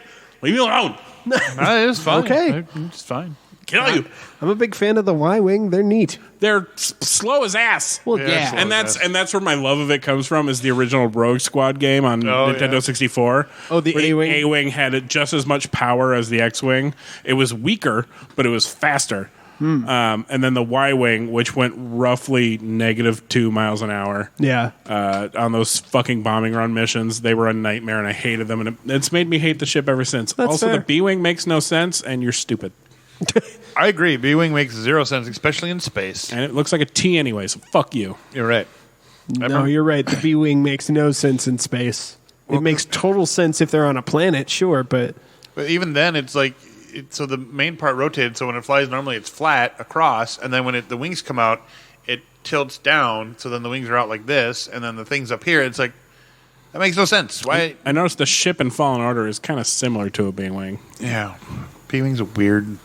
Leave me alone. No, it is fine. Okay. It's fine. Kill you. I'm a big fan of the Y-Wing. They're neat. They're slow as ass. Well, Yeah, yeah. slow. And that's where my love of it comes from. Is the original Rogue Squad game on Nintendo yeah. 64? Oh, the where A-Wing? A-Wing had just as much power as the X-Wing. It was weaker, but it was faster. And then the Y-Wing, which went roughly -2 miles an hour Yeah. on those fucking bombing run missions. They were a nightmare, and I hated them. And it's made me hate the ship ever since. That's also, fair. the B-Wing makes no sense, and you're stupid. I agree. B-Wing makes 0 sense, especially in space. And it looks like a T anyway, so fuck you. You're right. No, you're right. The B-Wing makes no sense in space. It makes total sense if they're on a planet, sure, but But even then, it's like so the main part rotated. So when it flies, normally it's flat across, and then when the wings come out, it tilts down. So then the wings are out like this, and then the things up here. It's like that makes no sense. Why? I noticed the ship in Fallen Order is kind of similar to a B-Wing. Yeah, B-Wings are weird.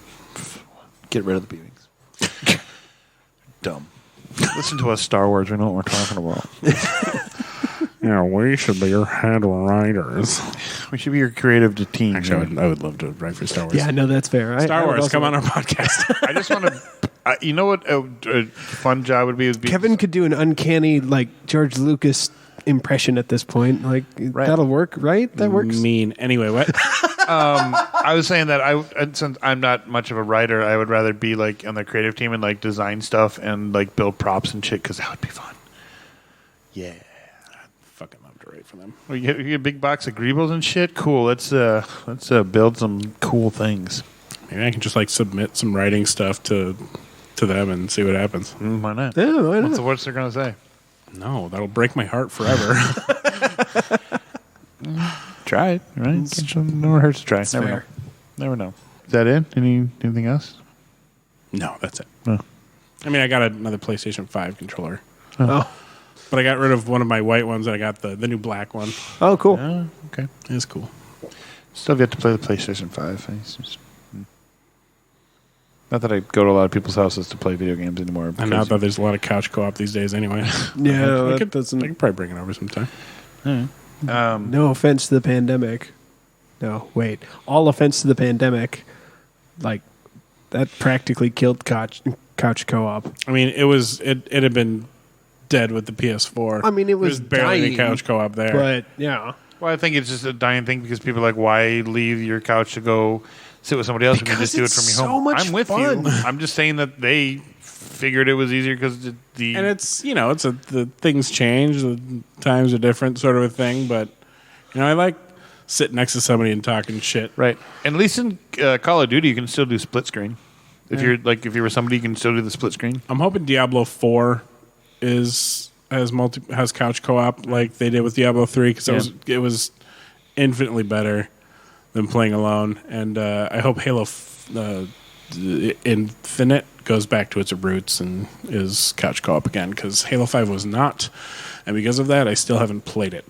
Get rid of the B-Wings. Dumb. Listen to us, Star Wars. We know what we're talking about. Yeah, we should be your head writers. We should be your creative team. Actually, I would love to write for Star Wars. yeah, no, that's fair. Star I would Wars, also- come on our podcast. I just want to. You know what a fun job would be? Would be Kevin could do an uncanny George Lucas impression at this point. That'll work, right? That works. Mean. Anyway, what? I was saying that since I'm not much of a writer, I would rather be on the creative team and design stuff and build props and shit because that would be fun. Yeah. Fucking love to write for them. Well, you get a big box of Greebles and shit. Cool. Let's build some cool things. Maybe I can just submit some writing stuff to them and see what happens. Why not? Yeah, why not? What's they gonna say? No, that'll break my heart forever. Try it, right? No hurts to try. Never fair. know. Never know. Is that it? Anything else? No, that's it. No. I mean, I got another PlayStation 5 controller, Oh, but I got rid of one of my white ones and I got the new black one. oh, cool. Okay. It's cool. Still have yet to play the PlayStation 5. Not that I go to a lot of people's houses to play video games anymore. And not that there's a lot of couch co-op these days anyway. Yeah, I that could doesn't. probably bring it over sometime. No offense to the pandemic. No, wait. All offense to the pandemic. That practically killed couch co-op. I mean, it had been dead with the PS4. I mean, it was There's barely any dying, couch co-op there. But yeah, Well, I think it's just a dying thing because people are like, why leave your couch to go sit with somebody else when you Because just do it it's from your so home? much I'm with fun. you. I'm just saying that they figured it was easier because the And it's the things change, the times are different, sort of a thing. But I like sitting next to somebody and talking shit. right. And at least in Call of Duty, you can still do split screen. If you're if you were somebody, you can still do the split screen. I'm hoping Diablo 4 is has couch co-op like they did with Diablo 3 because it was infinitely better than playing alone. And I hope Halo Infinite goes back to its roots and is couch co-op again because Halo 5 was not. And because of that, I still haven't played it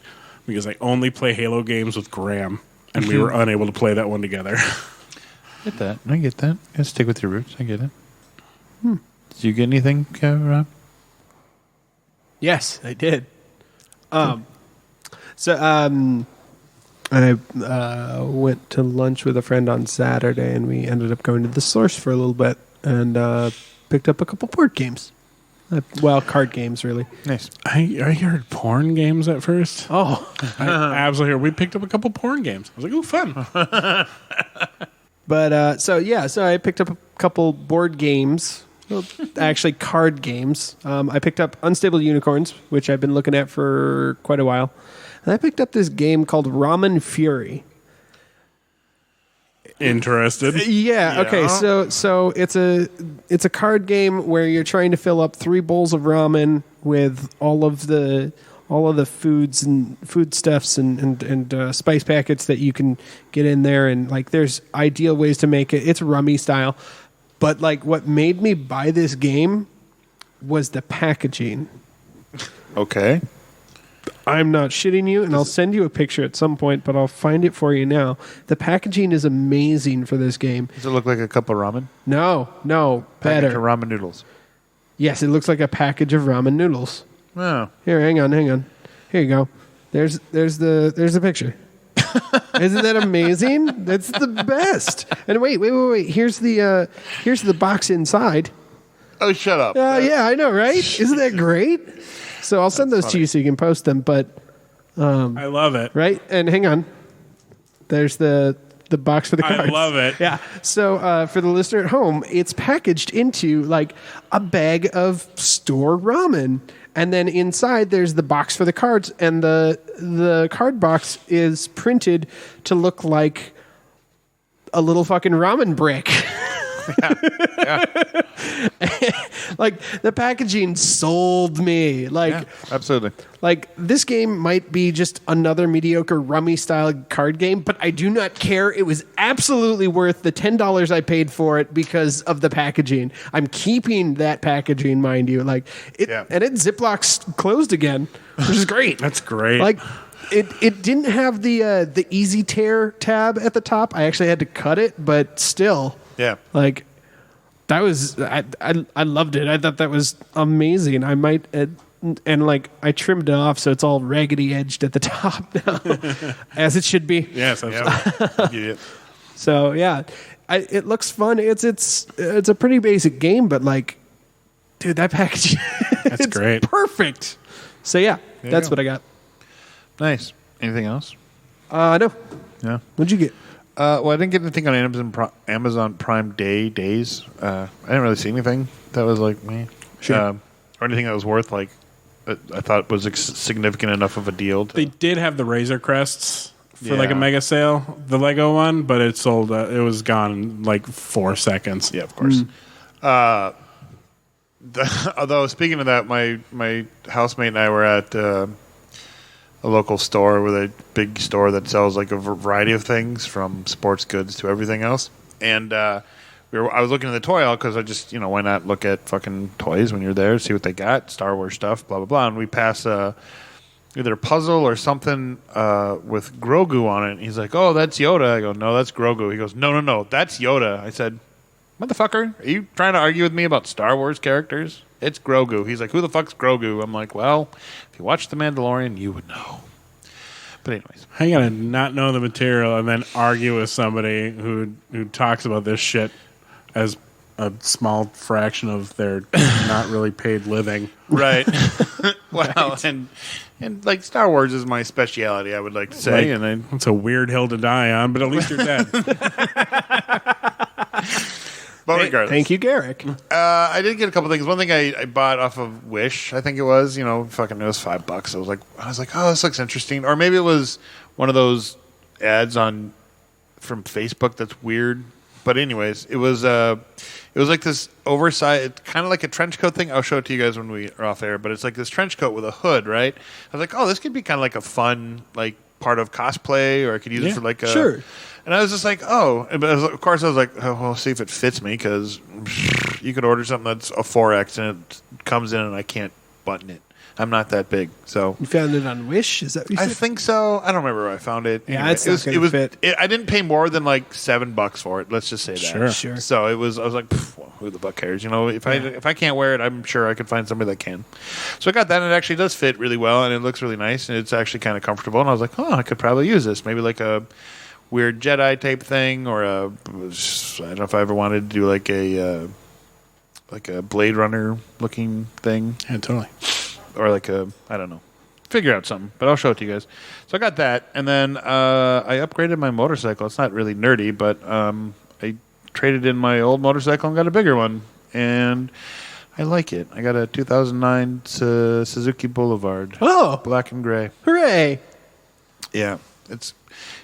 because I only play Halo games with Graham, and we were unable to play that one together. I get that. You gotta stick with your roots. I get it. Did you get anything, Rob? Yes, I did. I went to lunch with a friend on Saturday, and we ended up going to the Source for a little bit and picked up a couple board games. Card games, really. Nice. I heard porn games at first. Oh, I absolutely heard. We picked up a couple porn games. I was like, ooh, fun. But so I picked up a couple board games. Well, actually, card games. I picked up Unstable Unicorns, which I've been looking at for quite a while. And I picked up this game called Ramen Fury. Interested? Yeah. Okay. So it's a card game where you're trying to fill up 3 bowls of ramen with all of the foods and foodstuffs and spice packets that you can get in there, and like there's ideal ways to make it. It's rummy style, but like what made me buy this game was the packaging. Okay. I'm not shitting you, and I'll send you a picture at some point, but I'll find it for you now. The packaging is amazing for this game. Does it look like a cup of ramen? No, Package better. of ramen noodles. Yes, it looks like a package of ramen noodles. Oh. Here, hang on. Here you go. There's the picture. Isn't that amazing? That's the best. And wait. Here's the box inside. Oh, shut up. Yeah, I know, right? Isn't that great? So I'll send those to you so you can post them. But I love it. right, and hang on. There's the box for the cards. I love it. Yeah. So for the listener at home, it's packaged into like a bag of store ramen. And then inside there's the box for the cards, and the card box is printed to look like a little fucking ramen brick. Yeah. Like the packaging sold me. Like Absolutely. Like this game might be just another mediocre rummy style card game, but I do not care. It was absolutely worth the $10 I paid for it because of the packaging. I'm keeping that packaging, mind you. Like it, and it Ziplocs closed again, which is great. That's great. Like it didn't have the easy tear tab at the top. I actually had to cut it, but still, like. That was I loved it. I thought that was amazing. I might and like I trimmed it off so it's all raggedy edged at the top now, as it should be. Yes, absolutely. So yeah, it looks fun. It's a pretty basic game, but like, dude, that package, that's great, perfect. So yeah, that's what I got. Nice. Anything else? No. Yeah. What'd you get? Well, I didn't get anything on Amazon Prime days. I didn't really see anything that was like me, or anything that was worth like I thought was significant enough of a deal. They did have the Razor Crests for like a mega sale, the Lego one, but it sold. It was gone in like 4 seconds. Yeah, of course. Although speaking of that, my housemate and I were at a local store with a big store that sells like a variety of things from sports goods to everything else. And I was looking at the toy aisle because I just, why not look at fucking toys when you're there, see what they got, Star Wars stuff, blah, blah, blah. And we pass either a puzzle or something with Grogu on it. And he's like, oh, that's Yoda. I go, no, that's Grogu. He goes, no, that's Yoda. I said, motherfucker, are you trying to argue with me about Star Wars characters? It's Grogu. He's like, who the fuck's Grogu? I'm like, well, if you watch The Mandalorian, you would know. But anyways. I gotta not know the material and then argue with somebody who talks about this shit as a small fraction of their not really paid living. Right. Well, and like Star Wars is my speciality, I would like to say. Like, it's a weird hill to die on, but at least you're dead. But regardless. Thank you, Garrick. I did get a couple things. One thing I bought off of Wish, I think it was, fucking it was $5. I was like, oh, this looks interesting. Or maybe it was one of those ads from Facebook that's weird. But anyways, it was like this oversized, kind of like a trench coat thing. I'll show it to you guys when we are off air. But it's like this trench coat with a hood, right? I was like, oh, this could be kind of like a fun like part of cosplay, or I could use it for like a sure. And I was just like, oh, but of course I was like, oh, well, see if it fits me, because you could order something that's a 4X and it comes in and I can't button it. I'm not that big, so You found it on Wish? Is that what you I said? think so. I don't remember where I found it. Yeah, Anyway, it's not gonna fit. I didn't pay more than like $7 for it. Let's just say that. Sure. So it was. I was like, well, who the fuck cares? You know, if I can't wear it, I'm sure I could find somebody that can. So I got that, and it actually does fit really well, and it looks really nice, and it's actually kind of comfortable. And I was like, oh, I could probably use this. Maybe like a weird Jedi type thing, or I don't know if I ever wanted to do like a Blade Runner looking thing. Yeah, totally. Or like I don't know. Figure out something, but I'll show it to you guys. So I got that, and then I upgraded my motorcycle. It's not really nerdy, but I traded in my old motorcycle and got a bigger one, and I like it. I got a 2009 Suzuki Boulevard. Oh, Black and gray. hooray. Yeah. It's.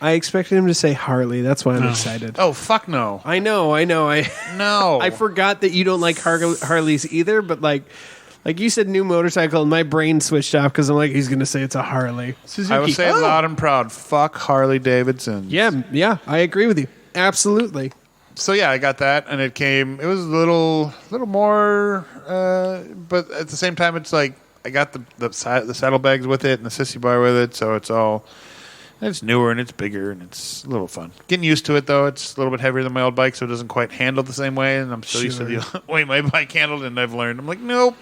I expected him to say Harley. That's why I'm excited. Oh, fuck no. I know. No. I forgot that you don't like Harleys either, but like you said, new motorcycle, and my brain switched off because I'm like, he's going to say it's a Harley. Suzuki. I will say it loud and proud. Fuck Harley Davidson. Yeah, I agree with you. Absolutely. So yeah, I got that, and it was a little more, but at the same time, it's like I got the saddlebags with it and the sissy bar with it, so it's newer and it's bigger and it's a little fun. Getting used to it though, it's a little bit heavier than my old bike, so it doesn't quite handle the same way, and I'm still used to the way my bike handled, and I've learned. I'm like, nope,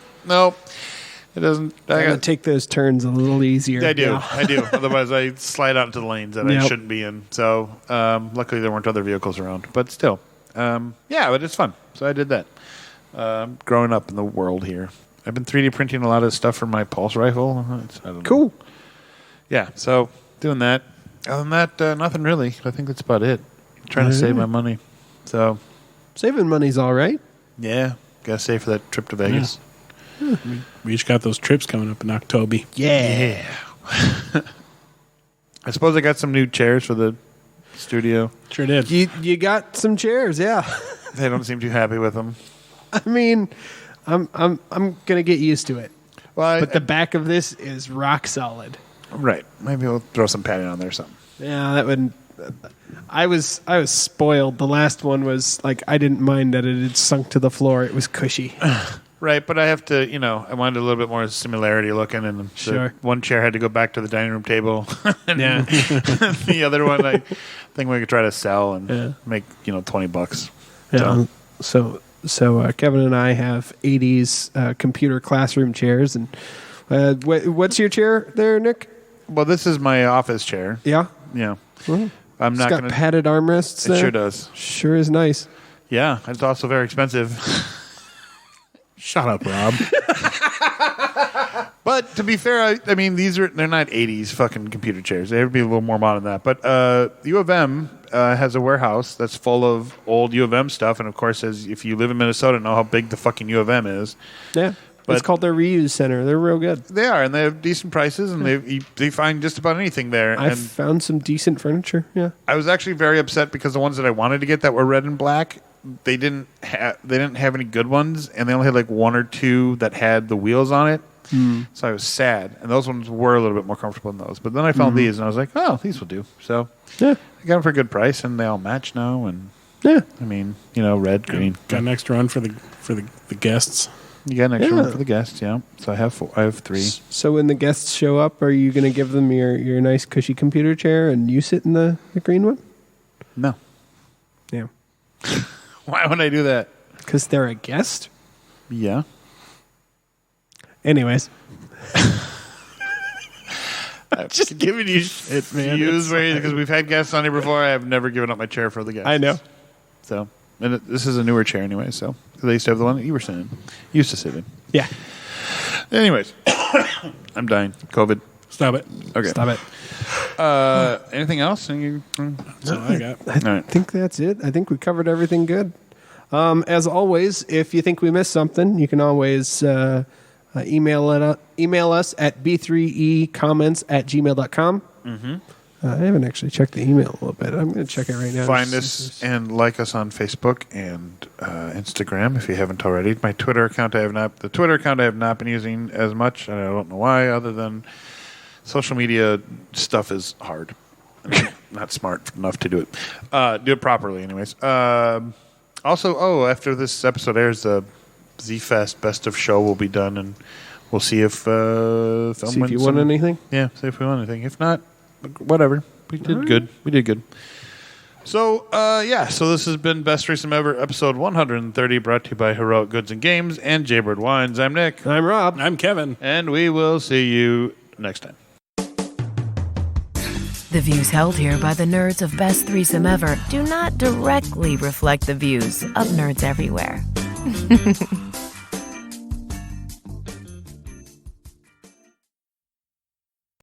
it doesn't. I gotta take those turns a little easier. I do. now. I do. Otherwise, I slide out into the lanes that I shouldn't be in. So, luckily, there weren't other vehicles around. But still, but it's fun. So I did that. Growing up in the world here, I've been 3D printing a lot of stuff for my pulse rifle. I don't know. Cool. Yeah. So doing that. Other than that, nothing really. I think that's about it. Trying to save my money. So Saving money's all right. yeah, gotta save for that trip to Vegas. We each got those trips coming up in October. Yeah. I suppose I got some new chairs for the studio. Sure did. You got some chairs, yeah. They don't seem too happy with them. I mean, I'm gonna get used to it. Well, But the back of this is rock solid. right. Maybe we'll throw some padding on there or something. Yeah, that would. I was spoiled. The last one was like I didn't mind that it had sunk to the floor. It was cushy. Right, but I have to, I wanted a little bit more similarity looking, and Sure. one chair had to go back to the dining room table. And Yeah. the other one, I think we could try to sell and make, $20. Yeah. So Kevin and I have 80s computer classroom chairs, and what's your chair there, Nick? Well, this is my office chair. Yeah. Yeah. Mhm. I'm It's not got going to. padded armrests. It there. sure does. Sure is nice. Yeah, it's also very expensive. Shut up, Rob. But to be fair, I mean, they're not 80s fucking computer chairs. They would be a little more modern than that. But U of M has a warehouse that's full of old U of M stuff. And of course, if you live in Minnesota, know how big the fucking U of M is. Yeah. But- It's called their reuse center. They're real good. They are, and they have decent prices, and they find just about anything there. I And found some decent furniture. Yeah. I was actually very upset because the ones that I wanted to get that were red and black, they didn't have any good ones, and they only had like one or two that had the wheels on it. So I was sad, and those ones were a little bit more comfortable than those. But then I found these, and I was like, oh, these will do. So Yeah. I got them for a good price, and they all match now. And Yeah. I mean, red, green. Got an extra one for the guests. You got an extra Yeah. one for the guests, yeah. So I have 3. So when the guests show up, are you going to give them your nice cushy computer chair and you sit in the green one? No, Yeah. why would I do that? Because they're a guest? Yeah. Anyways. Just giving you shit, man. Because we've had guests on here before. I have never given up my chair for the guests. I know. So, and this is a newer chair anyway. So, because I used to have the one that you were sitting in. Used to sit in. Yeah. Anyways, I'm dying. COVID. Stop it. Okay. Stop it. Anything else? That's all I got. All right. I think that's it. I think we covered everything good. As always, if you think we missed something, you can always email us at b3ecomments@gmail.com. I haven't actually checked the email a little bit. I'm going to check it right now. Find us and like us on Facebook and Instagram if you haven't already. My Twitter account I have not been using as much. I don't know why, other than social media stuff is hard. I'm not smart enough to do it. Do it properly, anyways. Also, after this episode airs, the Z-Fest Best of Show will be done, and we'll see if you won anything. Yeah, see if we won anything. If not, whatever. We did good. We did good. So, so this has been Best Threesome Ever, episode 130, brought to you by Heroic Goods and Games and Jaybird Wines. I'm Nick. I'm Rob. I'm Kevin. And we will see you next time. The views held here by the nerds of Best Threesome Ever do not directly reflect the views of nerds everywhere.